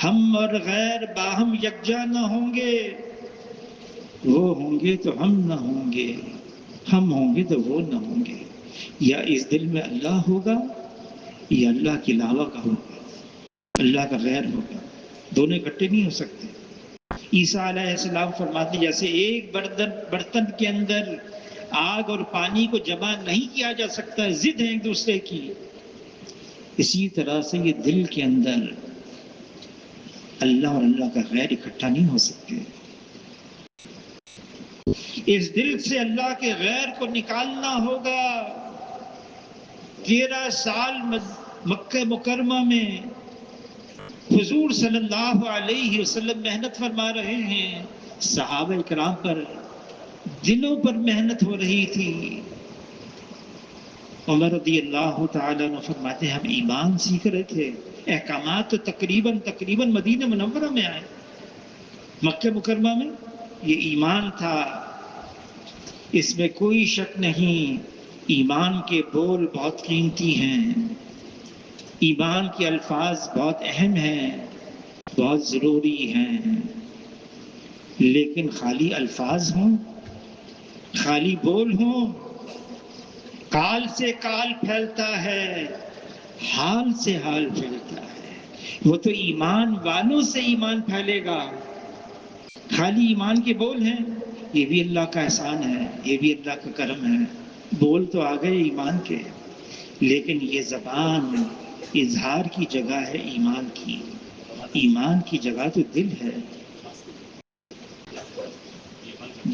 Speaker 1: ہم اور غیر باہم یکجا نہ ہوں گے، وہ ہوں گے تو ہم نہ ہوں گے، ہم ہوں گے تو وہ نہ ہوں گے۔ یا اس دل میں اللہ ہوگا یا اللہ کے علاوہ کا ہوگا، اللہ کا غیر ہوگا، دونوں اکٹھے نہیں ہو سکتے۔ عیسیٰ علیہ السلام فرماتے جیسے ایک برتن کے اندر آگ اور پانی کو جمع نہیں کیا جا سکتا، ضد ہے ایک دوسرے کی، اسی طرح سے یہ دل کے اندر اللہ اور اللہ کا غیر اکٹھا نہیں ہو سکتے۔ اس دل سے اللہ کے غیر کو نکالنا ہوگا۔ 13 سال مکہ مکرمہ میں حضور صلی اللہ علیہ وسلم محنت فرما رہے ہیں، صحابہ اکرام پر دلوں پر محنت ہو رہی تھی۔ عمر رضی اللہ تعالیٰ عنہ فرماتے ہیں ہم ایمان سیکھ رہے تھے، احکامات تو تقریباً مدینہ منورہ میں آئے، مکہ مکرمہ میں یہ ایمان تھا، اس میں کوئی شک نہیں۔ ایمان کے بول بہت قیمتی ہیں، ایمان کے الفاظ بہت اہم ہیں، بہت ضروری ہیں، لیکن خالی الفاظ ہوں، خالی بول ہوں، کال سے کال پھیلتا ہے، حال سے حال پھیلتا ہے۔ وہ تو ایمان والوں سے ایمان پھیلے گا۔ خالی ایمان کے بول ہیں، یہ بھی اللہ کا احسان ہے، یہ بھی اللہ کا کرم ہے، بول تو آ گئے ایمان کے، لیکن یہ زبان اظہار کی جگہ ہے ایمان کی، ایمان کی جگہ تو دل ہے۔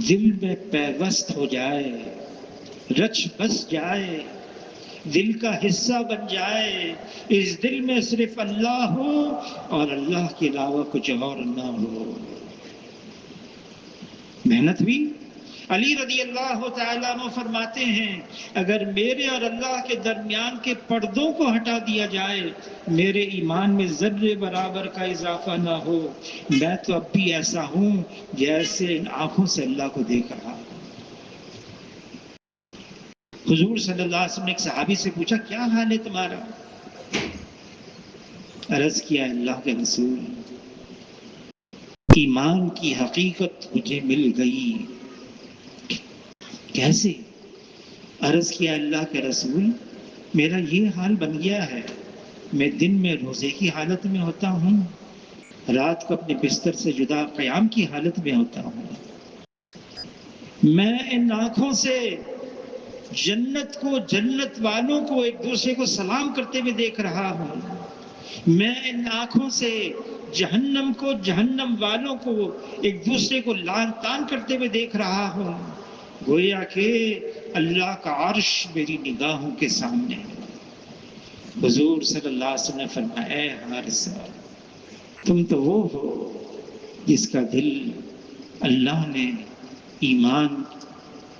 Speaker 1: دل میں پیوست ہو جائے، رچ بس جائے، دل کا حصہ بن جائے، اس دل میں صرف اللہ ہو اور اللہ کے علاوہ کچھ اور نہ ہو۔ محنت بھی علی رضی اللہ تعالیٰ عنہ فرماتے ہیں اگر میرے اور اللہ کے درمیان کے پردوں کو ہٹا دیا جائے، میرے ایمان میں ذرے برابر کا اضافہ نہ ہو، میں تو اب بھی ایسا ہوں جیسے ان آنکھوں سے اللہ کو دیکھ رہا ہوں۔ حضور صلی اللہ علیہ وسلم نے ایک صحابی سے پوچھا کیا حال ہے تمہارا؟ عرض کیا اللہ کے رسول، ایمان کی حقیقت مجھے مل گئی۔ کیسے؟ عرض کیا اللہ کے رسول، میرا یہ حال بن گیا ہے، میں دن میں روزے کی حالت میں ہوتا ہوں، رات کو اپنے بستر سے جدا قیام کی حالت میں ہوتا ہوں، میں ان آنکھوں سے جنت کو، جنت والوں کو ایک دوسرے کو سلام کرتے ہوئے دیکھ رہا ہوں، میں ان آنکھوں سے جہنم کو، جہنم والوں کو ایک دوسرے کو لعن طعن کرتے ہوئے دیکھ رہا ہوں، گویا کہ اللہ کا عرش میری نگاہوں کے سامنے ہے۔ حضور صلی اللہ علیہ وسلم نے فرمایا اے حارثہ، تم تو وہ ہو جس کا دل اللہ نے ایمان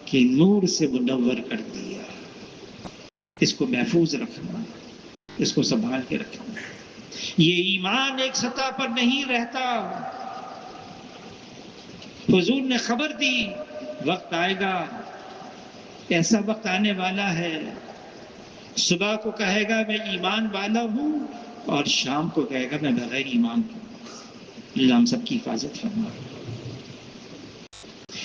Speaker 1: کے نور سے منور کر دیا، اس کو محفوظ رکھنا، اس کو سنبھال کے رکھنا۔ یہ ایمان ایک سطح پر نہیں رہتا۔ حضور نے خبر دی وقت آئے گا، ایسا وقت آنے والا ہے، صبح کو کہے گا میں ایمان والا ہوں اور شام کو کہے گا میں بغیر ایمان ہوں۔ اللہ ہم سب کی حفاظت فرمائے۔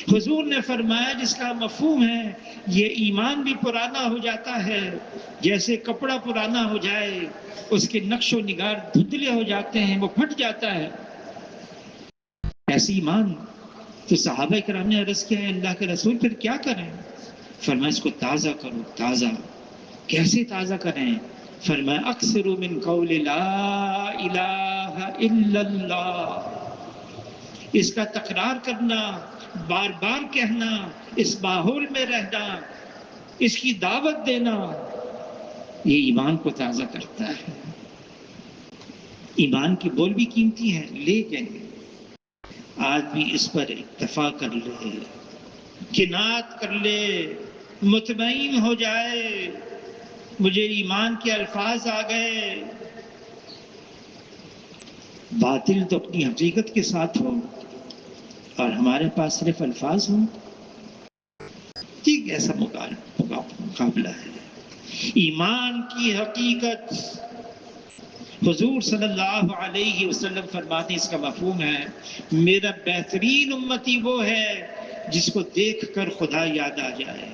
Speaker 1: حضور نے فرمایا جس کا مفہوم ہے یہ ایمان بھی پرانا ہو جاتا ہے، جیسے کپڑا پرانا ہو جائے اس کے نقش و نگار دھندلے ہو جاتے ہیں، وہ پھٹ جاتا ہے، ایسی ایمان۔ تو صحابہ کرام نے عرض کیا ہے اللہ کے رسول پھر کیا کریں؟ فرمایا اس کو تازہ کرو۔ تازہ کیسے تازہ کریں؟ فرمایا اکثر من قول لا الہ الا اللہ، اس کا تکرار کرنا، بار بار کہنا، اس ماحول میں رہنا، اس کی دعوت دینا، یہ ایمان کو تازہ کرتا ہے۔ ایمان کے بول بھی قیمتی ہیں، لیکن آدمی اس پر اکتفا کر لے، کنایت کر لے، مطمئن ہو جائے مجھے ایمان کے الفاظ آ گئے، باطل تو اپنی حقیقت کے ساتھ ہو اور ہمارے پاس صرف الفاظ ہوں، ٹھیک ایسا مقابلہ ہے۔ ایمان کی حقیقت حضور صلی اللہ علیہ وسلم فرماتے اس کا مفہوم ہے، میرا بہترین امتی وہ ہے جس کو دیکھ کر خدا یاد آ جائے،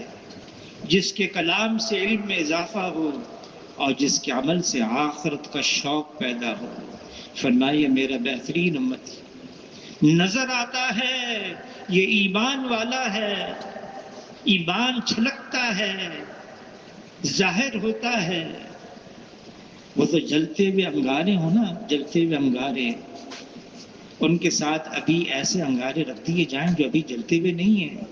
Speaker 1: جس کے کلام سے علم میں اضافہ ہو اور جس کے عمل سے آخرت کا شوق پیدا ہو۔ فرمائیے میرا بہترین امتی نظر آتا ہے، یہ ایمان والا ہے، ایمان چھلکتا ہے، ظاہر ہوتا ہے۔ وہ تو جلتے ہوئے انگارے ہوں نا، جلتے ہوئے انگارے، ان کے ساتھ ابھی ایسے انگارے رکھ دیے جائیں جو ابھی جلتے ہوئے نہیں ہیں،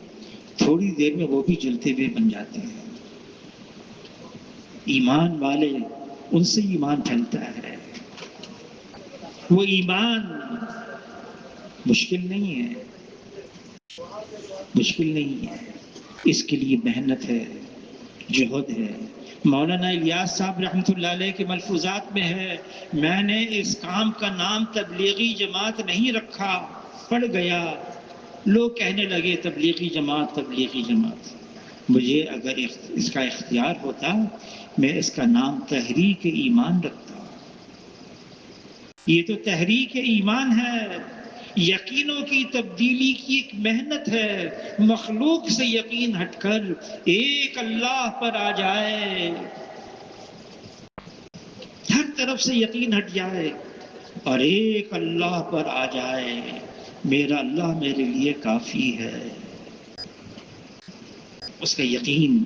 Speaker 1: تھوڑی دیر میں وہ بھی جلتے ہوئے بن جاتے ہیں۔ ایمان والے، ان سے ایمان پھیلتا ہے۔ وہ ایمان مشکل نہیں ہے، مشکل نہیں ہے، اس کے لیے محنت ہے، جہد ہے۔ مولانا الیاس صاحب رحمۃ اللہ علیہ کے ملفوظات میں ہے، میں نے اس کام کا نام تبلیغی جماعت نہیں رکھا، پڑ گیا، لوگ کہنے لگے تبلیغی جماعت، تبلیغی جماعت۔ مجھے اگر اس کا اختیار ہوتا میں اس کا نام تحریک ایمان رکھتا۔ یہ تو تحریک ایمان ہے، یقینوں کی تبدیلی کی ایک محنت ہے، مخلوق سے یقین ہٹ کر ایک اللہ پر آ جائے، ہر طرف سے یقین ہٹ جائے اور ایک اللہ پر آ جائے، میرا اللہ میرے لیے کافی ہے، اس کا یقین۔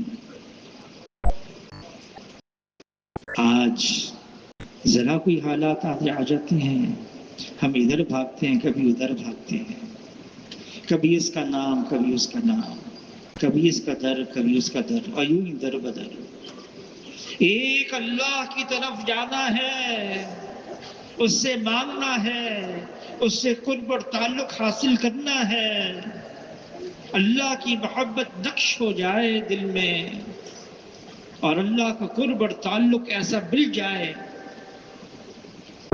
Speaker 1: آج ذرا کوئی حالات آ جاتے ہیں، ہم ادھر بھاگتے ہیں، کبھی ادھر بھاگتے ہیں، کبھی اس کا نام، کبھی اس کا نام، کبھی اس کا در، کبھی اس کا در، اور یوں ہی در بدر۔ ایک اللہ کی طرف جانا ہے، اس سے مانگنا ہے، اس سے قرب اور تعلق حاصل کرنا ہے، اللہ کی محبت نقش ہو جائے دل میں اور اللہ کا قرب اور تعلق ایسا مل جائے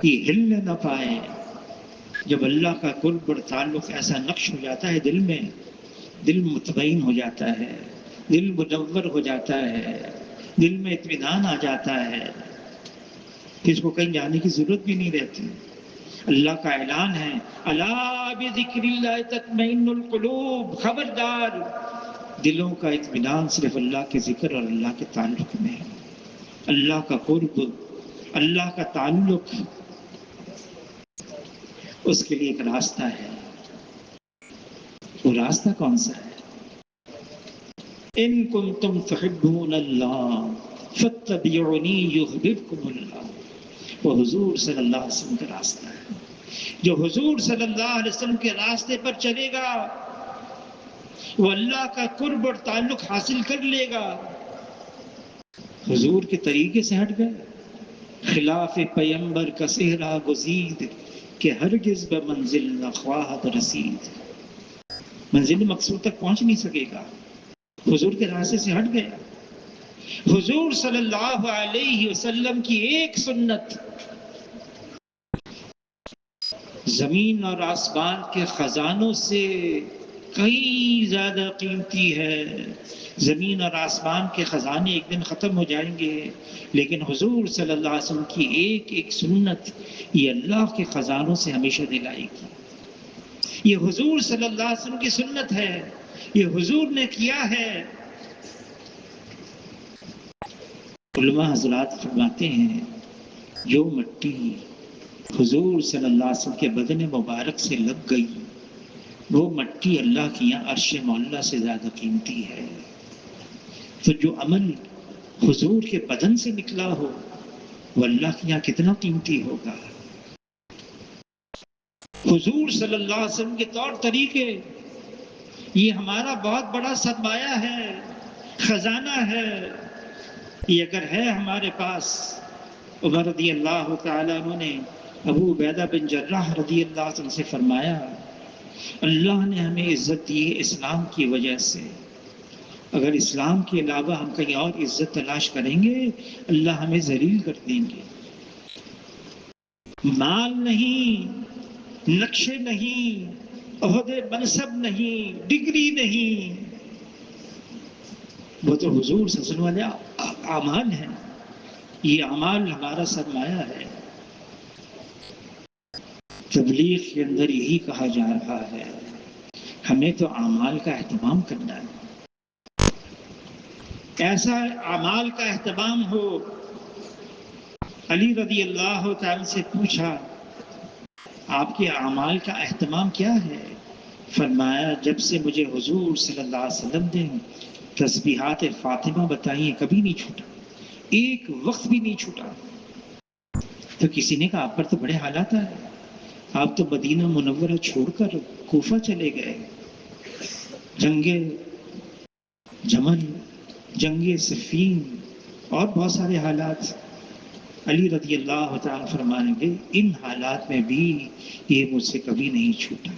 Speaker 1: کہ ہلنے نہ پائے۔ جب اللہ کا قرب اور تعلق ایسا نقش ہو جاتا ہے دل میں، دل مطمئن ہو جاتا ہے، دل منور ہو جاتا ہے، دل میں اطمینان آ جاتا ہے، کس کو کہیں جانے کی ضرورت بھی نہیں رہتی۔ اللہ کا اعلان ہے، الا بذکر اللہ تطمئن القلوب، خبردار، دلوں کا اطمینان صرف اللہ کے ذکر اور اللہ کے تعلق میں ہے۔ اللہ کا قرب، اللہ کا تعلق، اس کے لیے ایک راستہ ہے۔ وہ راستہ کون سا ہے؟ ان کنتم تحبون اللہ فاتبعونی یحببکم اللہ۔ وہ حضور صلی اللہ علیہ وسلم کا راستہ ہے۔ جو حضور صلی اللہ علیہ وسلم کے راستے پر چلے گا وہ اللہ کا قرب اور تعلق حاصل کر لے گا۔ حضور کے طریقے سے ہٹ گئے، خلاف پیمبر کا صحرا گزید کہ ہرگز بمنزل نہ خواہد رسید۔ منزل مقصود تک پہنچ نہیں سکے گا، حضور کے راستے سے ہٹ گیا۔ حضور صلی اللہ علیہ وسلم کی ایک سنت زمین اور آسمان کے خزانوں سے کئی زیادہ قیمتی ہے۔ زمین اور آسمان کے خزانے ایک دن ختم ہو جائیں گے، لیکن حضور صلی اللہ علیہ وسلم کی ایک ایک سنت یہ اللہ کے خزانوں سے ہمیشہ دلائے گی۔ یہ حضور صلی اللہ علیہ وسلم کی سنت ہے، یہ حضور نے کیا ہے۔ علماء حضرات فرماتے ہیں، جو مٹی حضور صلی اللہ علیہ وسلم کے بدن مبارک سے لگ گئی وہ مٹی اللہ کی یہاں عرش معلیٰ سے زیادہ قیمتی ہے۔ تو جو عمل حضور کے بدن سے نکلا ہو وہ اللہ کے یہاں کتنا قیمتی ہوگا۔ حضور صلی اللہ علیہ وسلم کے طور طریقے یہ ہمارا بہت بڑا سرمایہ ہے، خزانہ ہے۔ یہ اگر ہے ہمارے پاس، عمر رضی اللہ تعالیٰ عنہ نے ابو عبیدہ بن جراح رضی اللہ عنہ سے فرمایا، اللہ نے ہمیں عزت دی اسلام کی وجہ سے، اگر اسلام کے علاوہ ہم کہیں اور عزت تلاش کریں گے اللہ ہمیں ذلیل کر دیں گے۔ مال نہیں، نقشے نہیں، عہدے منصب نہیں، ڈگری نہیں، وہ تو حضور صلی اللہ علیہ وسلم والے اعمال ہیں۔ یہ اعمال ہمارا سرمایہ ہے۔ تبلیغ کے اندر یہی کہا جا رہا ہے، ہمیں تو اعمال کا اہتمام کرنا ہے، ایسا اعمال کا اہتمام ہو۔ علی رضی اللہ تعالی سے پوچھا آپ کے اعمال کا اہتمام کیا ہے؟ فرمایا جب سے مجھے حضور صلی اللہ علیہ وسلم نے تسبیحات فاطمہ بتائی ہیں کبھی نہیں چھوٹا، ایک وقت بھی نہیں چھوٹا۔ تو کسی نے کہا آپ پر تو بڑے حالات آئے، آپ تو مدینہ منورہ چھوڑ کر کوفہ چلے گئے، جنگ جمل، جنگ صفین اور بہت سارے حالات۔ علی رضی اللہ تعالیٰ فرمانے گے ان حالات میں بھی یہ مجھ سے کبھی نہیں چھوٹا۔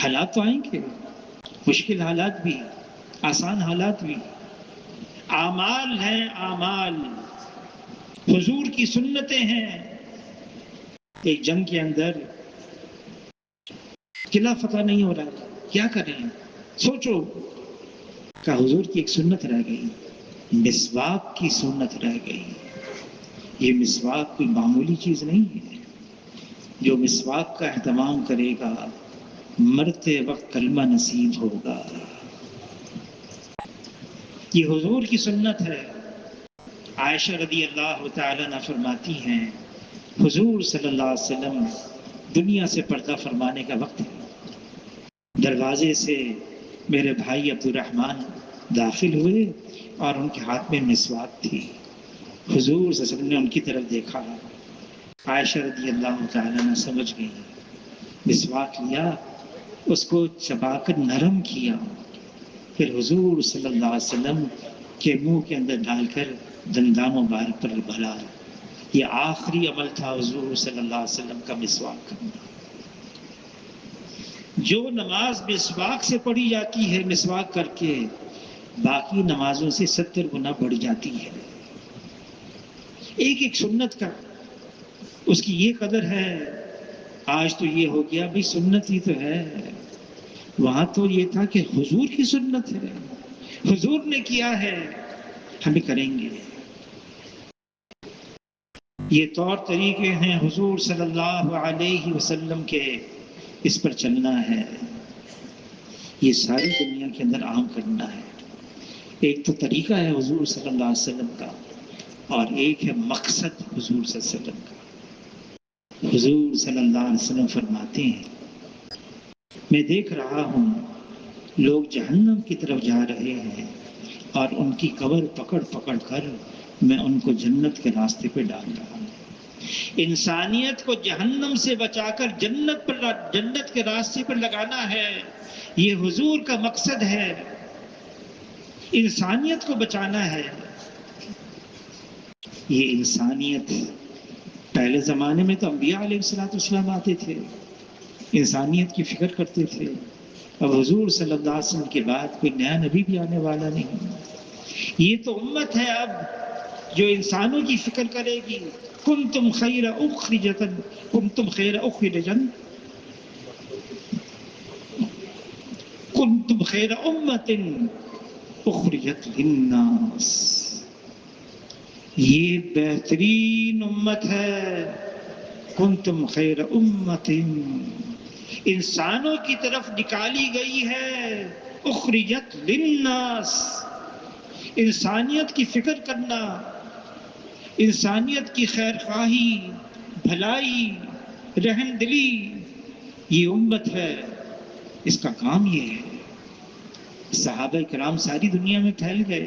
Speaker 1: حالات تو آئیں گے، مشکل حالات بھی، آسان حالات بھی، اعمال ہیں، اعمال حضور کی سنتیں ہیں۔ ایک جنگ کے اندر قلعہ فتح نہیں ہو رہا، کیا کریں؟ سوچو کہ حضور کی ایک سنت رہ گئی، مسواک کی سنت رہ گئی۔ یہ مسواک کوئی معمولی چیز نہیں ہے۔ جو مسواک کا اہتمام کرے گا مرتے وقت کلمہ نصیب ہوگا۔ یہ حضور کی سنت ہے۔ عائشہ رضی اللہ تعالیٰ عنہا فرماتی ہیں حضور صلی اللہ علیہ وسلم دنیا سے پردہ فرمانے کا وقت ہے، دروازے سے میرے بھائی عبد الرحمن داخل ہوئے اور ان کے ہاتھ میں مسواک تھی۔ حضور صلی اللہ علیہ وسلم نے ان کی طرف دیکھا، عائشہ رضی اللہ تعالیٰ عنہ سمجھ گئی، مسواک لیا، اس کو چبا کر نرم کیا، پھر حضور صلی اللہ علیہ وسلم کے منہ کے اندر ڈال کر دندان مبارک پر بھلا۔ یہ آخری عمل تھا حضور صلی اللہ علیہ وسلم کا مسواک کرنا۔ جو نماز مسواک سے پڑھی جاتی ہے مسواک کر کے باقی نمازوں سے 70 گنا بڑھ جاتی ہے۔ ایک ایک سنت کا اس کی یہ قدر ہے۔ آج تو یہ ہو گیا بھی سنت ہی تو ہے، وہاں تو یہ تھا کہ حضور کی سنت ہے، حضور نے کیا ہے ہمیں کریں گے۔ یہ طور طریقے ہیں حضور صلی اللہ علیہ وسلم کے، اس پر چلنا ہے، یہ ساری دنیا کے اندر عام کرنا ہے۔ ایک تو طریقہ ہے حضور صلی اللہ علیہ وسلم کا اور ایک ہے مقصد حضور صلی اللہ علیہ وسلم کا۔ حضور صلی اللہ علیہ وسلم فرماتے ہیں میں دیکھ رہا ہوں لوگ جہنم کی طرف جا رہے ہیں اور ان کی قبر پکڑ پکڑ کر میں ان کو جنت کے راستے پہ ڈال رہا ہوں۔ انسانیت کو جہنم سے بچا کر جنت کے راستے پر لگانا ہے، یہ حضور کا مقصد ہے۔ انسانیت کو بچانا ہے۔ یہ انسانیت پہلے زمانے میں تو انبیاء علیہ السلام آتے تھے، انسانیت کی فکر کرتے تھے۔ اب حضور صلی اللہ علیہ وسلم کے بعد کوئی نیا نبی بھی آنے والا نہیں۔ یہ تو امت ہے اب جو انسانوں کی فکر کرے گی۔ کنتم خیر اخرجت کنتم خیر امت اخرجت للناس، یہ بہترین امت ہے۔ کنتم خیر امت انسانوں کی طرف نکالی گئی ہے، اخرجت للناس، انسانیت کی فکر کرنا، انسانیت کی خیر خواہی، بھلائی، رحم دلی، یہ امت ہے، اس کا کام یہ ہے۔ صحابہ کرام ساری دنیا میں پھیل گئے،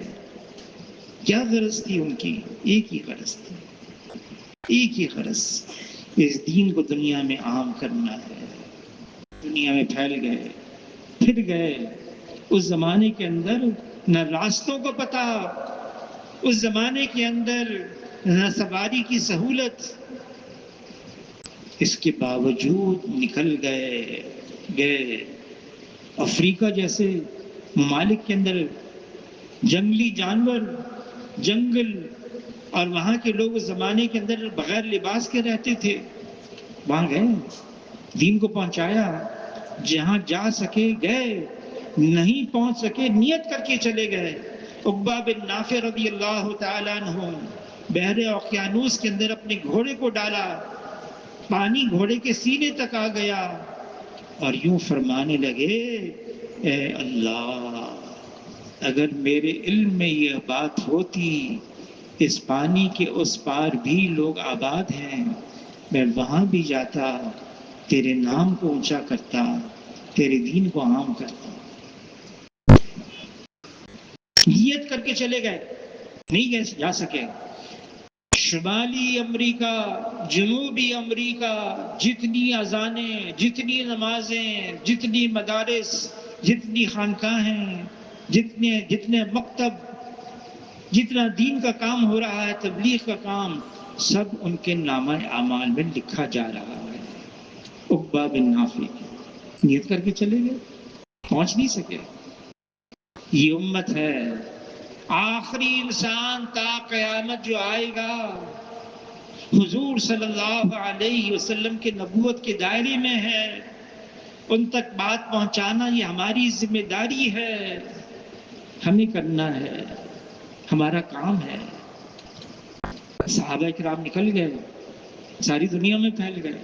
Speaker 1: کیا غرض تھی ان کی؟ ایک ہی غرض تھی، ایک ہی غرض، اس دین کو دنیا میں عام کرنا ہے۔ دنیا میں پھیل گئے، پھر گئے۔ اس زمانے کے اندر نہ راستوں کو پتہ، اس زمانے کے اندر نہ سواری کی سہولت، اس کے باوجود نکل گئے۔ افریقہ جیسے ممالک کے اندر جنگلی جانور، جنگل، اور وہاں کے لوگ اس زمانے کے اندر بغیر لباس کے رہتے تھے، وہاں گئے، دین کو پہنچایا، جہاں جا سکے گئے، نہیں پہنچ سکے نیت کر کے چلے گئے۔ عقبہ بن نافع رضی اللہ تعالیٰ عنہ بحر اوقیانوس کے اندر اپنے گھوڑے کو ڈالا، پانی گھوڑے کے سینے تک آ گیا، اور یوں فرمانے لگے، اے اللہ، اگر میرے علم میں یہ بات ہوتی اس پانی کے اس پار بھی لوگ آباد ہیں، میں وہاں بھی جاتا، تیرے نام کو اونچا کرتا، تیرے دین کو عام کرتا۔ نیت کر کے چلے گئے، نہیں گئے، جا سکے۔ شمالی امریکہ، جنوبی امریکہ، جتنی اذانیں، جتنی نمازیں، جتنی مدارس، جتنی خانقاہیں، جتنے مکتب، جتنا دین کا کام ہو رہا ہے، تبلیغ کا کام، سب ان کے نامہ اعمال میں لکھا جا رہا ہے۔ عقبہ بن نافع نیت کر کے چلے گئے، پہنچ نہیں سکے۔ یہ امت ہے، آخری انسان تا قیامت جو آئے گا، حضور صلی اللہ علیہ وسلم کے نبوت کے دائرے میں ہے، ان تک بات پہنچانا یہ ہماری ذمہ داری ہے، ہمیں کرنا ہے، ہمارا کام ہے۔ صحابہ کرام نکل گئے، ساری دنیا میں پھیل گئے،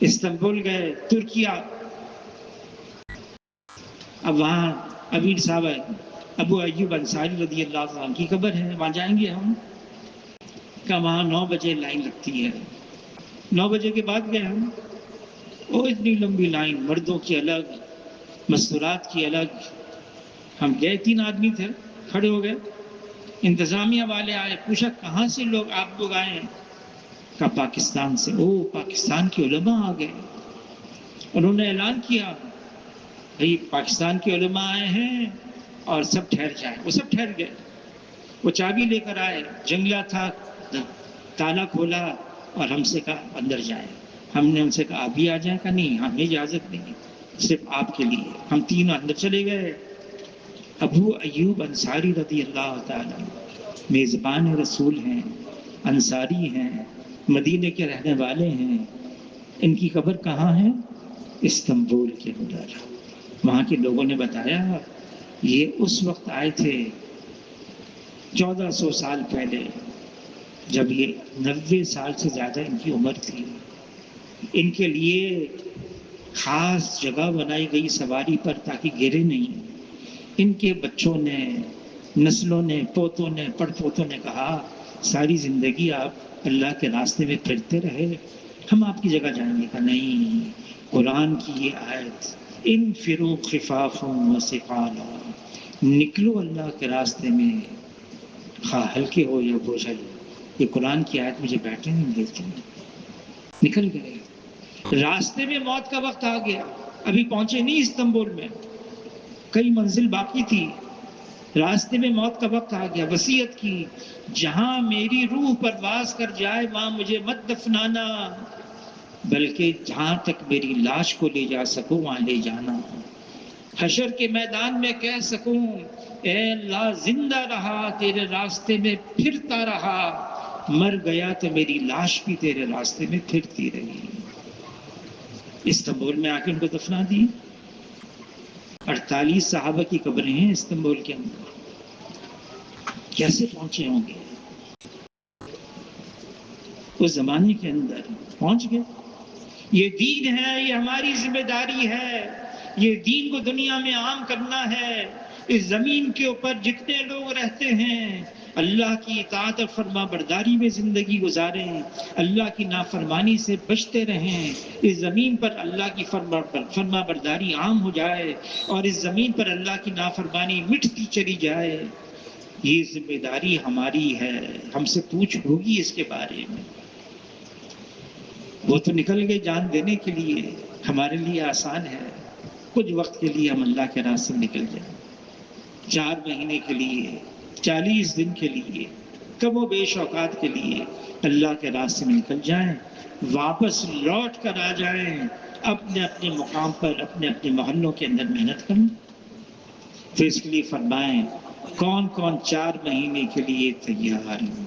Speaker 1: استنبول گئے، ترکیہ، اب وہاں امیر صاحب ابو ایوب انصاری رضی اللہ عنہ کی قبر ہے، وہاں جائیں گے ہم، کہ وہاں 9 بجے لائن لگتی ہے، 9 بجے کے بعد گئے ہم، وہ اتنی لمبی لائن، مردوں کی الگ، مستورات کی الگ، ہم گئے، 3 آدمی تھے، کھڑے ہو گئے، انتظامیہ والے آئے، پوچھا کہاں سے لوگ آپ لوگ آئے ہیں؟ کہا پاکستان سے۔ او، پاکستان کے علماء آ گئے۔ انہوں نے اعلان کیا، بھئی پاکستان کے علماء آئے ہیں اور سب ٹھہر جائیں۔ وہ سب ٹھہر گئے، وہ چابی لے کر آئے، جنگلہ تھا، تالا کھولا اور ہم سے کہا اندر جائیں۔ ہم نے ان سے کہا آپ بھی آ جائیں، کہا نہیں، ہمیں اجازت نہیں، صرف آپ کے لیے۔ ہم تینوں اندر چلے گئے۔ ابو ایوب انصاری رضی اللہ تعالیٰ میزبان رسول ہیں، انصاری ہیں، مدینے کے رہنے والے ہیں۔ ان کی قبر کہاں ہے؟ استنبول کے اندر۔ وہاں کے لوگوں نے بتایا یہ اس وقت آئے تھے 1400 سال پہلے، جب یہ 90 سال سے زیادہ ان کی عمر تھی۔ ان کے لیے خاص جگہ بنائی گئی سواری پر تاکہ گرے نہیں۔ ان کے بچوں نے، نسلوں نے، پوتوں نے، پڑ پوتوں نے کہا ساری زندگی آپ اللہ کے راستے میں پھرتے رہے، ہم آپ کی جگہ جائیں گے۔ کہا نہیں، قرآن کی یہ آیت، انفروا خفافا وثقالا، نکلو اللہ کے راستے میں، خواہ ہلکے ہو یا بوجھل، یہ قرآن کی آیت مجھے بیٹھنے نہیں دیتی۔ نکل گئے، راستے میں موت کا وقت آ گیا، ابھی پہنچے نہیں استنبول میں، کئی منزل باقی تھی، راستے میں موت کا وقت آ گیا۔ وصیت کی، جہاں میری روح پرواز کر جائے وہاں مجھے مت دفنانا، بلکہ جہاں تک میری لاش کو لے جا سکوں وہاں لے جانا، حشر کے میدان میں کہہ سکوں اے اللہ زندہ رہا تیرے راستے میں پھرتا رہا، مر گیا تو میری لاش بھی تیرے راستے میں پھرتی رہی۔ استنبول میں آ کے ان کو دفنا دی۔ 48 صحابہ کی قبریں ہیں استنبول کے اندر، کیسے پہنچے ہوں گے؟ اس زمانے کے اندر پہنچ گئے۔ یہ دین ہے، یہ ہماری ذمہ داری ہے، یہ دین کو دنیا میں عام کرنا ہے۔ اس زمین کے اوپر جتنے لوگ رہتے ہیں اللہ کی اطاعت اور فرما برداری میں زندگی گزاریں، اللہ کی نافرمانی سے بچتے رہیں، اس زمین پر اللہ کی فرما برداری عام ہو جائے اور اس زمین پر اللہ کی نافرمانی مٹتی چلی جائے۔ یہ ذمہ داری ہماری ہے، ہم سے پوچھ ہوگی اس کے بارے میں۔ وہ تو نکل گئے جان دینے کے لیے، ہمارے لیے آسان ہے کچھ وقت کے لیے ہم اللہ کے راستے میں نکل جائیں، 4 مہینے کے لیے، 40 دن کے لیے، کم و بیش اوقات کے لیے اللہ کے راستے میں نکل جائیں، واپس لوٹ کر آ جائیں، اپنے اپنے مقام پر اپنے اپنے محلوں کے اندر محنت کریں. تو اس کے لیے فرمائیں کون کون 4 مہینے کے لیے تیار ہیں.